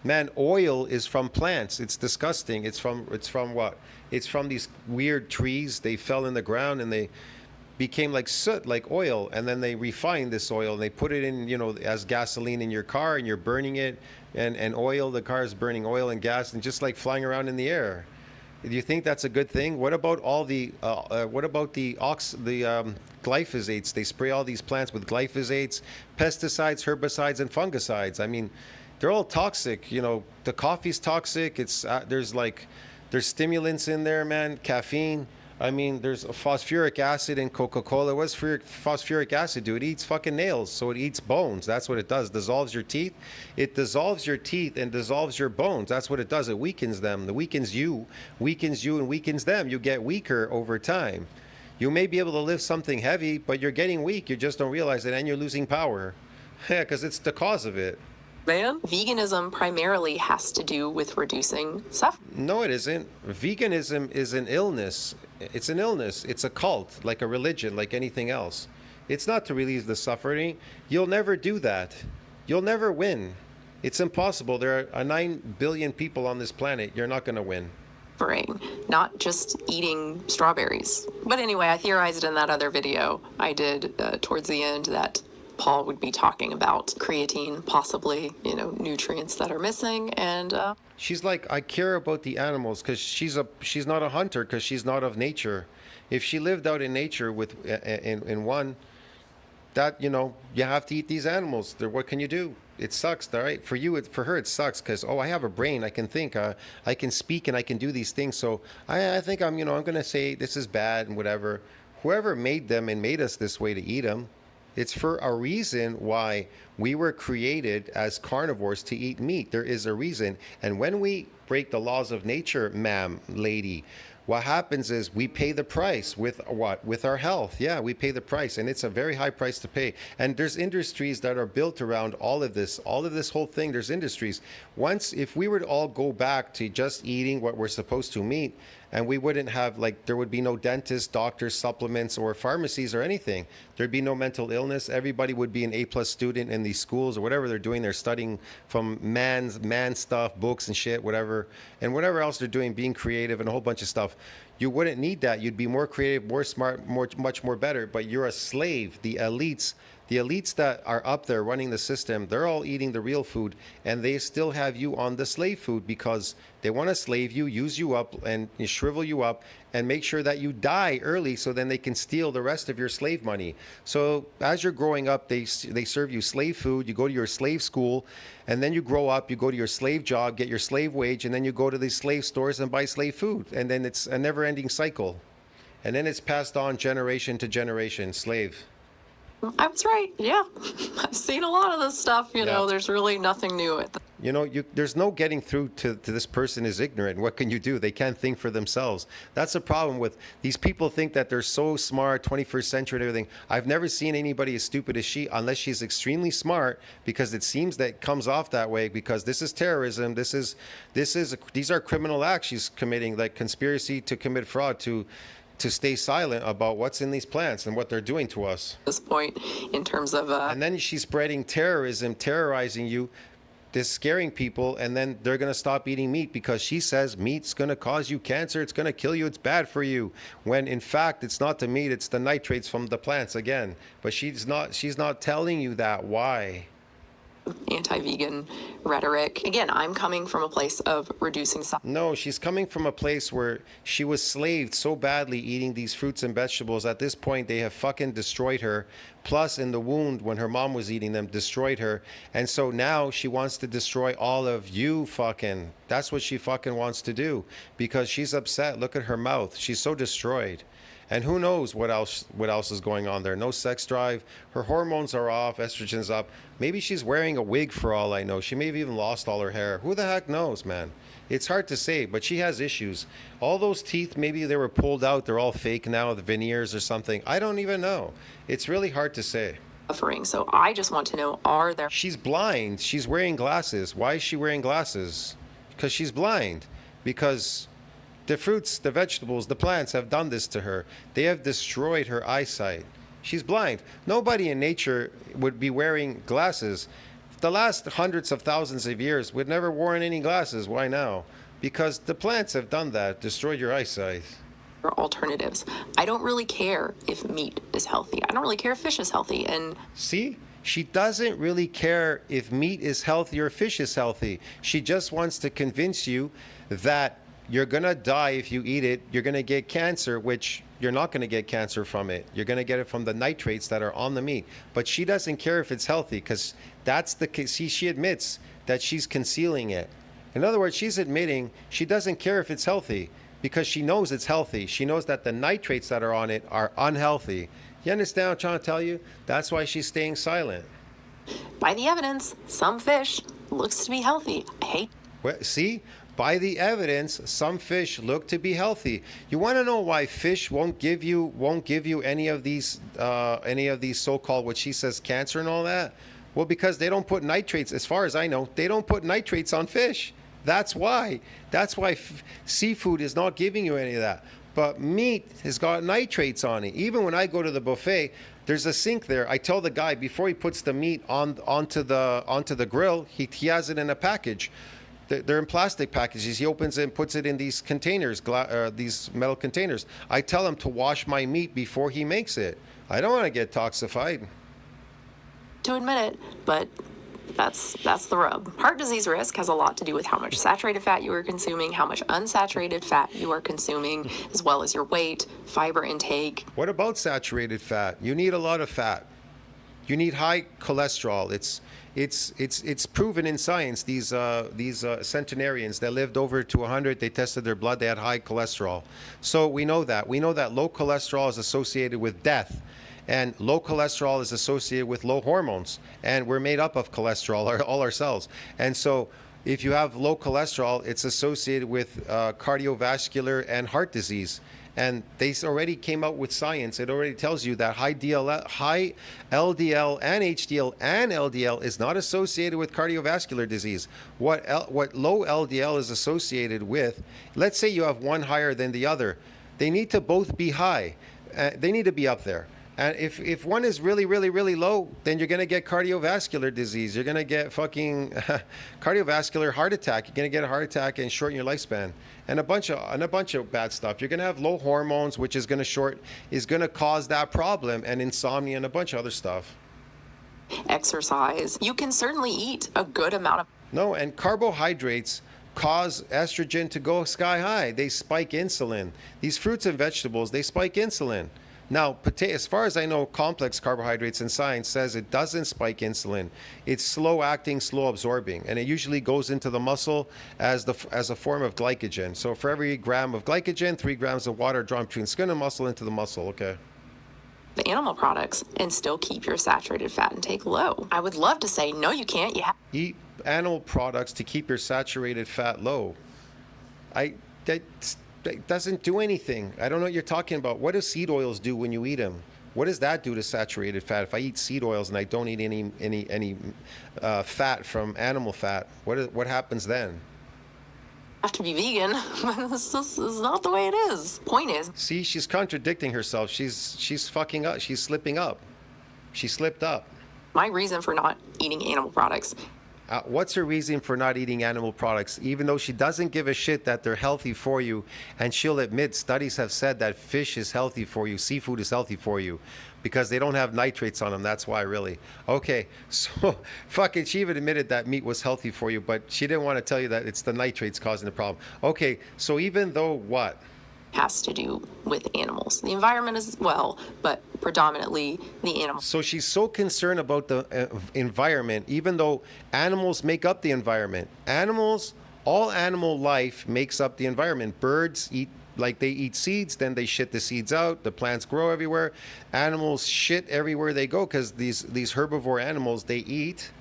Man, oil is from plants. It's disgusting. It's from what? It's from these weird trees. They fell in the ground and they became like soot, like oil. And then they refined this oil and they put it in, as gasoline in your car, and you're burning it. And oil, the car is burning oil and gas and just like flying around in the air. Do you think that's a good thing? What about all the glyphosates? They spray all these plants with glyphosates, pesticides, herbicides, and fungicides. I mean, they're all toxic. The coffee's toxic. There's stimulants in there, man. Caffeine. I mean, there's phosphoric acid in Coca-Cola. What's phosphoric acid do? It eats fucking nails, so it eats bones. That's what it does. Dissolves your teeth. It dissolves your teeth and dissolves your bones. That's what it does. It weakens them. It weakens you and weakens them. You get weaker over time. You may be able to lift something heavy, but you're getting weak. You just don't realize it, and you're losing power. Yeah, because it's the cause of it. Man, veganism primarily has to do with reducing suffering. No, it isn't. Veganism is an illness. It's an illness. It's a cult, like a religion, like anything else. It's not to relieve the suffering. You'll never do that. You'll never win. It's impossible. There are 9 billion people on this planet. You're not going to win. Not just eating strawberries. But anyway, I theorized in that other video I did towards the end that Paul would be talking about creatine, possibly, nutrients that are missing. And she's like, I care about the animals because she's not a hunter, because she's not of nature. If she lived out in nature with in one, that you have to eat these animals. What can you do? It sucks, all right. For her, it sucks because I have a brain. I can think. I can speak and I can do these things. So I think I'm going to say this is bad and whatever. Whoever made them and made us this way to eat them. It's for a reason why we were created as carnivores to eat meat. There is a reason. And when we break the laws of nature, ma'am, lady, what happens is we pay the price with what? With our health. Yeah, we pay the price, and it's a very high price to pay. And there's industries that are built around all of this whole thing. There's industries. If we were to all go back to just eating what we're supposed to eat, and we wouldn't have, there would be no dentists, doctors, supplements, or pharmacies or anything. There'd be no mental illness. Everybody would be an A+ student in these schools or whatever they're doing. They're studying from man stuff, books and shit, whatever. And whatever else they're doing, being creative and a whole bunch of stuff. You wouldn't need that. You'd be more creative, more smart, much more better. But you're a slave. The elites, The elites that are up there running the system, they're all eating the real food, and they still have you on the slave food because they want to slave you, use you up, and shrivel you up, and make sure that you die early so then they can steal the rest of your slave money. So as you're growing up, they serve you slave food, you go to your slave school, and then you grow up, you go to your slave job, get your slave wage, and then you go to these slave stores and buy slave food. And then it's a never-ending cycle. And then it's passed on generation to generation, slave. I was right. Yeah. I've seen a lot of this stuff. You know, there's really nothing new. You know, there's no getting through to this person is ignorant. What can you do? They can't think for themselves. That's the problem with these people think that they're so smart, 21st century and everything. I've never seen anybody as stupid as she, unless she's extremely smart, because it seems that it comes off that way because this is terrorism. These are criminal acts she's committing, like conspiracy to commit fraud, to stay silent about what's in these plants and what they're doing to us. This point in terms of and then she's spreading terrorism, terrorizing you, this scaring people, and then they're going to stop eating meat because she says meat's going to cause you cancer, it's going to kill you, it's bad for you, when in fact it's not the meat, it's the nitrates from the plants again. But she's not telling you that. Why? Anti-vegan rhetoric. Again, I'm coming from a place of reducing No, she's coming from a place where she was slaved so badly eating these fruits and vegetables. At this point, they have fucking destroyed her. Plus, in the wound, when her mom was eating them, destroyed her. And so now she wants to destroy all of you fucking. That's what she fucking wants to do because she's upset. Look at her mouth. She's so destroyed. And who knows what else is going on there. No sex drive. Her hormones are off. Estrogen's up. Maybe she's wearing a wig for all I know. She may have even lost all her hair. Who the heck knows, man? It's hard to say, but she has issues. All those teeth, maybe they were pulled out. They're all fake now, the veneers or something. I don't even know. It's really hard to say. suffering. So I just want to know, are there... She's blind. She's wearing glasses. Why is she wearing glasses? Because she's blind. Because... the fruits, the vegetables, the plants have done this to her. They have destroyed her eyesight. She's blind. Nobody in nature would be wearing glasses. The last hundreds of thousands of years, we'd never worn any glasses. Why now? Because the plants have done that, destroyed your eyesight. Alternatives. I don't really care if meat is healthy. I don't really care if fish is healthy. And see, she doesn't really care if meat is healthy or fish is healthy. She just wants to convince you that you're going to die if you eat it. You're going to get cancer, which you're not going to get cancer from it. You're going to get it from the nitrates that are on the meat. But she doesn't care if it's healthy because that's the case. She admits that she's concealing it. In other words, she's admitting she doesn't care if it's healthy because she knows it's healthy. She knows that the nitrates that are on it are unhealthy. You understand what I'm trying to tell you? That's why she's staying silent. By the evidence, some fish looks to be healthy. I hate... Well, see? By the evidence, some fish look to be healthy. You want to know why fish won't give you any of these so-called, what she says, cancer and all that? Well, because they don't put nitrates, as far as I know, they don't put nitrates on fish. That's why. That's why seafood is not giving you any of that. But meat has got nitrates on it. Even when I go to the buffet, there's a sink there. I tell the guy before he puts the meat onto the grill, he has it in a package. They're in plastic packages. He opens it and puts it in these containers, these metal containers. I tell him to wash my meat before he makes it. I don't want to get toxified. To admit it, but that's the rub. Heart disease risk has a lot to do with how much saturated fat you are consuming, how much unsaturated fat you are consuming, as well as your weight, fiber intake. What about saturated fat? You need a lot of fat. You need high cholesterol. It's proven in science. These centenarians that lived over to 100, they tested their blood, they had high cholesterol. So we know that. We know that low cholesterol is associated with death. And low cholesterol is associated with low hormones. And we're made up of cholesterol, all our cells. And so if you have low cholesterol, it's associated with cardiovascular and heart disease. And they already came out with science. It already tells you that high LDL and HDL and LDL is not associated with cardiovascular disease. What low LDL is associated with, let's say you have one higher than the other, they need to both be high. They need to be up there. And if one is really, really, really low, then you're going to get cardiovascular disease. You're going to get fucking cardiovascular heart attack. You're going to get a heart attack and shorten your lifespan. And a bunch of bad stuff. You're going to have low hormones, which is going to cause that problem, and insomnia and a bunch of other stuff. exercise, you can certainly eat a good amount of No, and carbohydrates cause estrogen to go sky high. They spike insulin. These fruits and vegetables, they spike insulin. Now, as far as I know, complex carbohydrates in science says it doesn't spike insulin. It's slow acting, slow absorbing, and it usually goes into the muscle as a form of glycogen. So for every gram of glycogen, 3 grams of water drawn between skin and muscle into the muscle. Okay. the animal products and still keep your saturated fat intake low. I would love to say, no, you can't. You have Eat animal products to keep your saturated fat low. That doesn't do anything. I don't know what you're talking about. What do seed oils do when you eat them? What does that do to saturated fat? If I eat seed oils and I don't eat any fat from animal fat, what happens then? to be vegan. This is not the way it is. Point is, See, she's contradicting herself. She's fucking up. She's slipping up. She slipped up. my reason for not eating animal products What's her reason for not eating animal products, even though she doesn't give a shit that they're healthy for you? And she'll admit studies have said that fish is healthy for you, seafood is healthy for you, because they don't have nitrates on them. That's why, really. Okay, so fucking, she even admitted that meat was healthy for you, but she didn't want to tell you that it's the nitrates causing the problem. Okay, so even though what? has to do with animals. The environment as well, but predominantly the animals. So she's so concerned about the environment, even though animals make up the environment. All animal life makes up the environment. Birds eat, like they eat seeds, then they shit the seeds out. The plants grow everywhere. Animals shit everywhere they go because these herbivore animals, they eat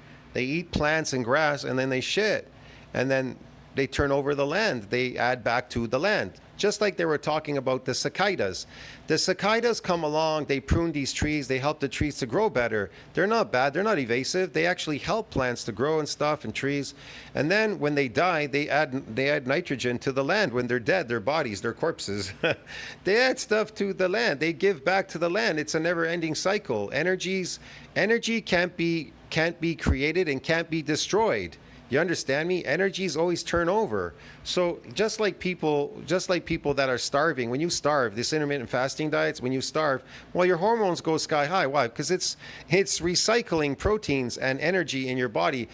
plants and grass, and then they shit. And then they turn over the land. They add back to the land. Just like they were talking about the cicadas. The cicadas come along, they prune these trees, they help the trees to grow better. They're not bad, they're not evasive. They actually help plants to grow and stuff and trees. And then when they die, they add nitrogen to the land. When they're dead, their bodies, their corpses, they add stuff to the land. They give back to the land. It's a never-ending cycle. Energy can't be created and can't be destroyed. You understand me? Energies always turn over. So just like people that are starving, when you starve, this intermittent fasting diets, when you starve, well, your hormones go sky high. Why? Because it's recycling proteins and energy in your body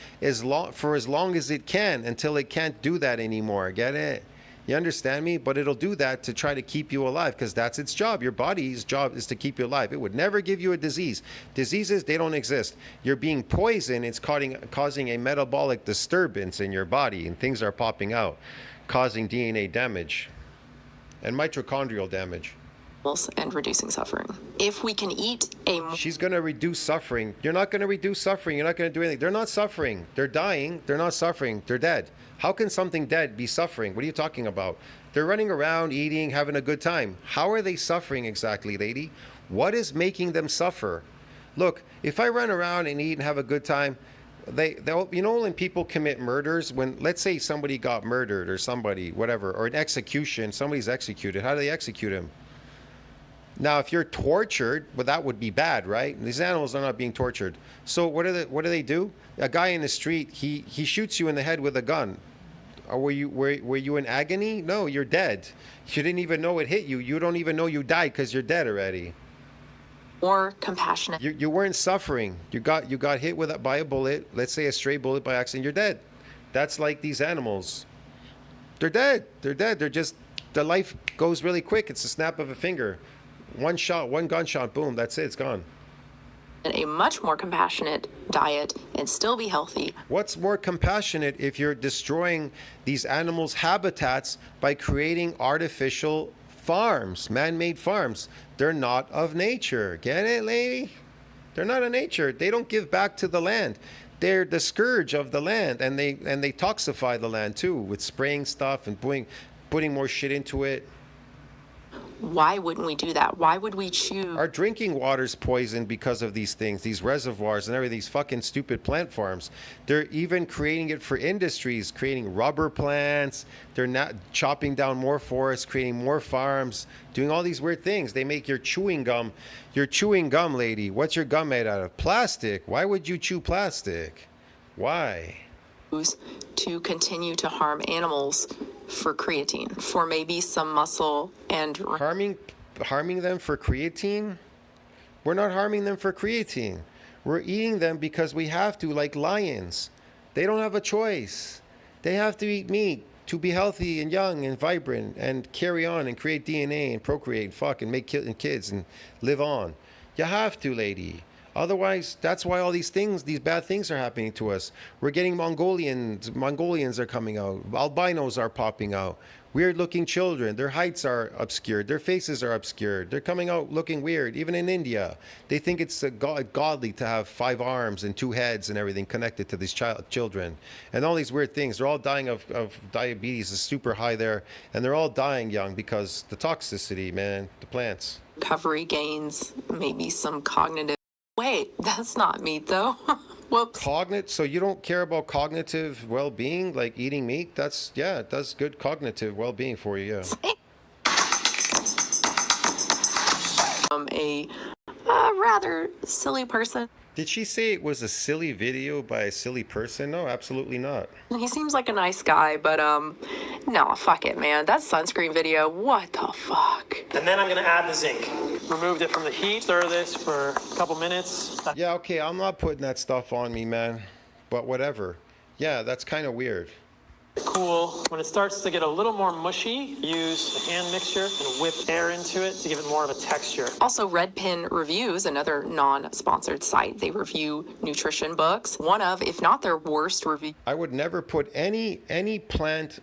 for as long as it can, until it can't do that anymore. Get it? You understand me? But it'll do that to try to keep you alive, because that's its job. Your body's job is to keep you alive. It would never give you a disease. Diseases, they don't exist. You're being poisoned. It's causing a metabolic disturbance in your body, and things are popping out, causing DNA damage and mitochondrial damage. and reducing suffering. If we can eat She's going to reduce suffering. You're not going to reduce suffering. You're not going to do anything. They're not suffering. They're dying. They're not suffering. They're dead. How can something dead be suffering? What are you talking about? They're running around, eating, having a good time. How are they suffering exactly, lady? What is making them suffer? Look, if I run around and eat and have a good time, they'll, you know, when people commit murders, when, let's say somebody got murdered or somebody, whatever, or an execution, somebody's executed. How do they execute him? Now, if you're tortured, well, that would be bad, right? These animals are not being tortured. So what do they do? A guy in the street, he shoots you in the head with a gun. Or were you in agony? No, you're dead. You didn't even know it hit you. You don't even know you died because you're dead already. more compassionate You weren't suffering. You got hit by a bullet. Let's say a stray bullet by accident. You're dead. That's like these animals. They're dead. They're dead. They're just, the life goes really quick. It's a snap of a finger. One shot, one gunshot, boom, that's it, it's gone. a much more compassionate diet and still be healthy. What's more compassionate if you're destroying these animals' habitats by creating artificial farms, man-made farms? They're not of nature. Get it, lady? They're not of nature. They don't give back to the land. They're the scourge of the land, and they toxify the land too with spraying stuff and putting more shit into it. Why wouldn't we do that? Why would we choose? Our drinking water's poisoned because of these things, these reservoirs and everything, these fucking stupid plant farms. They're even creating it for industries, creating rubber plants. They're not chopping down more forests, creating more farms, doing all these weird things. They make your chewing gum, lady. What's your gum made out of? Plastic. Why would you chew plastic? Why? To continue to harm animals for creatine, for maybe some muscle and Harming them for creatine? We're not harming them for creatine. We're eating them because we have to, like lions. They don't have a choice. They have to eat meat to be healthy and young and vibrant and carry on and create DNA and procreate and fuck and make kids and live on. You have to, lady. Otherwise, that's why all these things, these bad things are happening to us. We're getting Mongolians are coming out. Albinos are popping out. Weird looking children. Their heights are obscured. Their faces are obscured. They're coming out looking weird. Even in India, they think it's godly to have 5 arms and 2 heads and everything connected to these children. And all these weird things. They're all dying of diabetes is super high there. And they're all dying young because the toxicity, man, the plants. Recovery gains, maybe some cognitive. Wait, that's not meat though. Whoops. So you don't care about cognitive well-being, like eating meat? It does good cognitive well-being for you, yeah. A rather silly person. Did she say it was a silly video by a silly person? No, absolutely not. He seems like a nice guy, but no, fuck it, man. That sunscreen video, what the fuck? And then I'm gonna add the zinc. Removed it from the heat, stir this for a couple minutes. Yeah, okay, I'm not putting that stuff on me, man. But whatever. Yeah, that's kind of weird. Cool. When it starts to get a little more mushy, use a hand mixture and whip air into it to give it more of a texture. Also, Red Pin Reviews, another non-sponsored site. They review nutrition books. One of, if not their worst review. I would never put any plant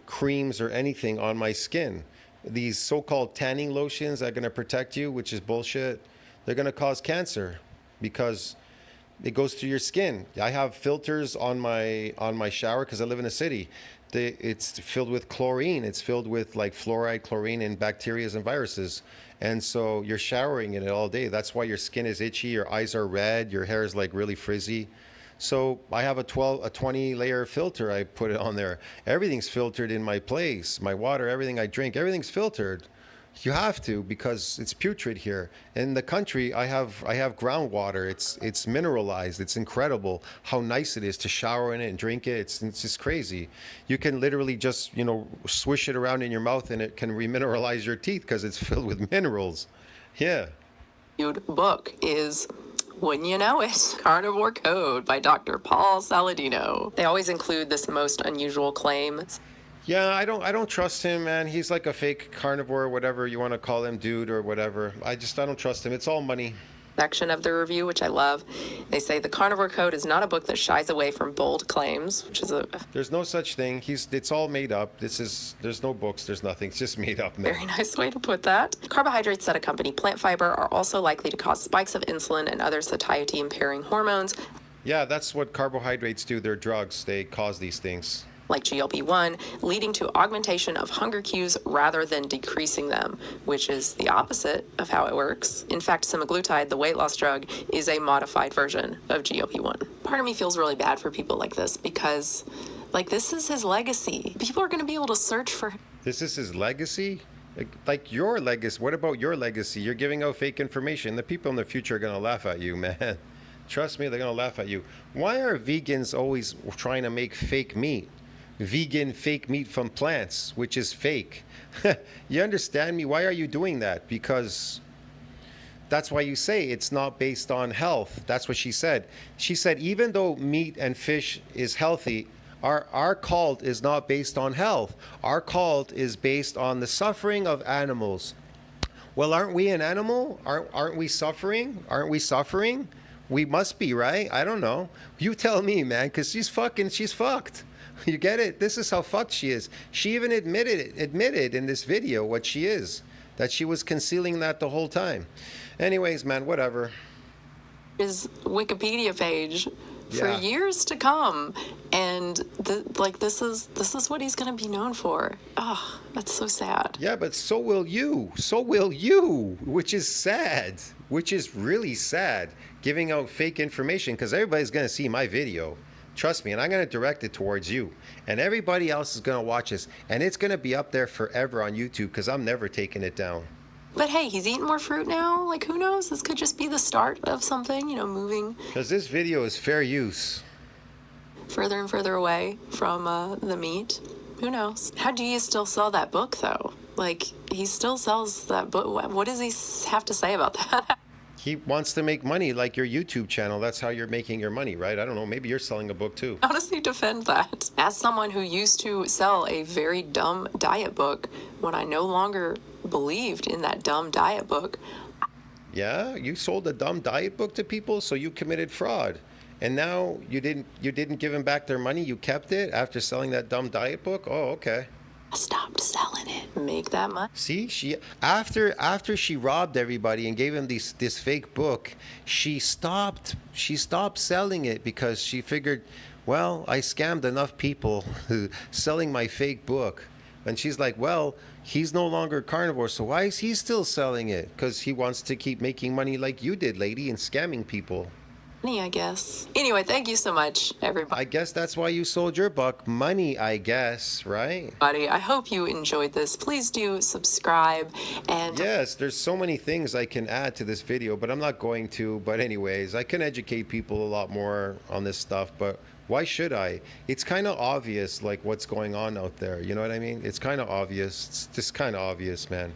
creams or anything on my skin. These so-called tanning lotions are going to protect you, which is bullshit. They're going to cause cancer because it goes through your skin. I have filters on my shower because I live in a city. It's filled with chlorine. It's filled with like fluoride, chlorine, and bacteria and viruses. And so you're showering in it all day. That's why your skin is itchy, your eyes are red, your hair is like really frizzy. So I have a 20 layer filter. I put it on there. Everything's filtered in my place. My water, everything I drink, everything's filtered. You have to because it's putrid here. In the country, I have groundwater. It's mineralized. It's incredible how nice it is to shower in it and drink it. It's just crazy. You can literally just swish it around in your mouth and it can remineralize your teeth because it's filled with minerals. Yeah. Book is, wouldn't you know it, Carnivore Code by Dr. Paulsaladinomd. They always include this most unusual claim. Yeah, I don't trust him, man. He's like a fake carnivore, whatever you want to call him, dude or whatever. I don't trust him. It's all money. Section of the review, which I love. They say the Carnivore Code is not a book that shies away from bold claims, which is There's no such thing. It's all made up. There's no books. There's nothing. It's just made up, man. Very nice way to put that. Carbohydrates that accompany plant fiber are also likely to cause spikes of insulin and other satiety-impairing hormones. Yeah, that's what carbohydrates do. They're drugs. They cause these things. Like GLP-1, leading to augmentation of hunger cues rather than decreasing them, which is the opposite of how it works. In fact, semaglutide, the weight loss drug, is a modified version of GLP-1. Part of me feels really bad for people like this because, this is his legacy. People are going to be able to search for him. This is his legacy? Like your legacy. What about your legacy? You're giving out fake information. The people in the future are going to laugh at you, man. Trust me, they're going to laugh at you. Why are vegans always trying to make fake meat? Vegan fake meat from plants, which is fake. You understand me? Why are you doing that? Because that's why you say it's not based on health. That's what she said. She said, even though meat and fish is healthy, our cult is not based on health. Our cult is based on the suffering of animals. Well, aren't we an animal? Aren't we suffering? Aren't we suffering? We must be, right? I don't know. You tell me, man, because she's fucked. You get it? This is how fucked she is. She even admitted in this video what she is, that she was concealing that the whole time. Anyways, man, whatever. His Wikipedia page for Yeah. years to come, and this is what he's going to be known for. Oh, that's so sad. Yeah, but so will you. So will you, which is sad, which is really sad, giving out fake information because everybody's going to see my video. Trust me, and I'm going to direct it towards you. And everybody else is going to watch this. And it's going to be up there forever on YouTube because I'm never taking it down. But hey, he's eating more fruit now. Who knows? This could just be the start of something, moving Because this video is fair use. further and further away from the meat. Who knows? How do you still sell that book, though? He still sells that book. What does he have to say about that? He wants to make money like your YouTube channel. That's how you're making your money, right? I don't know. Maybe you're selling a book too. Honestly defend that. As someone who used to sell a very dumb diet book, when I no longer believed in that dumb diet book. Yeah, you sold a dumb diet book to people, so you committed fraud. And now you didn't give them back their money. You kept it after selling that dumb diet book. Oh, okay. I stopped selling it. Make that money. See, she after she robbed everybody and gave him this fake book, she stopped selling it because she figured, well, I scammed enough people selling my fake book. And she's like, well, he's no longer carnivore, so why is he still selling it? Because he wants to keep making money like you did, lady, and scamming people. I guess. Anyway, thank you so much, everybody. I guess that's why you sold your book. Money, I guess, right? I hope you enjoyed this. Please do subscribe and Yes, there's so many things I can add to this video, but I'm not going to. But anyways, I can educate people a lot more on this stuff, but why should I? It's kind of obvious, like, what's going on out there. You know what I mean? It's kind of obvious. It's just kind of obvious, man.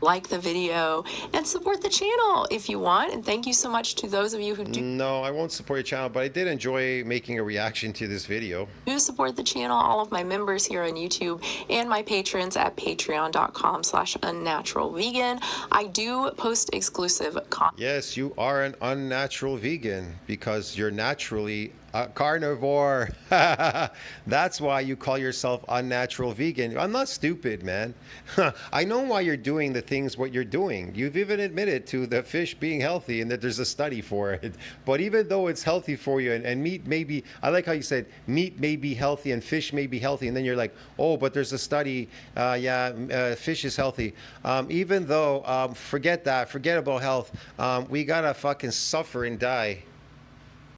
like the video and support the channel if you want. And thank you so much to those of you who No, I won't support your channel, but I did enjoy making a reaction to this video. do support the channel, all of my members here on YouTube and my patrons at patreon.com/unnaturalvegan. I do post exclusive content. Yes, you are an unnatural vegan because you're naturally a carnivore. That's why you call yourself unnatural vegan. I'm not stupid, man. I know why you're doing the things what you're doing. You've even admitted to the fish being healthy and that there's a study for it. But even though it's healthy for you and meat may be, I like how you said meat may be healthy and fish may be healthy, and then you're like, oh, but there's a study, fish is healthy. Even though, forget about health. We gotta fucking suffer and die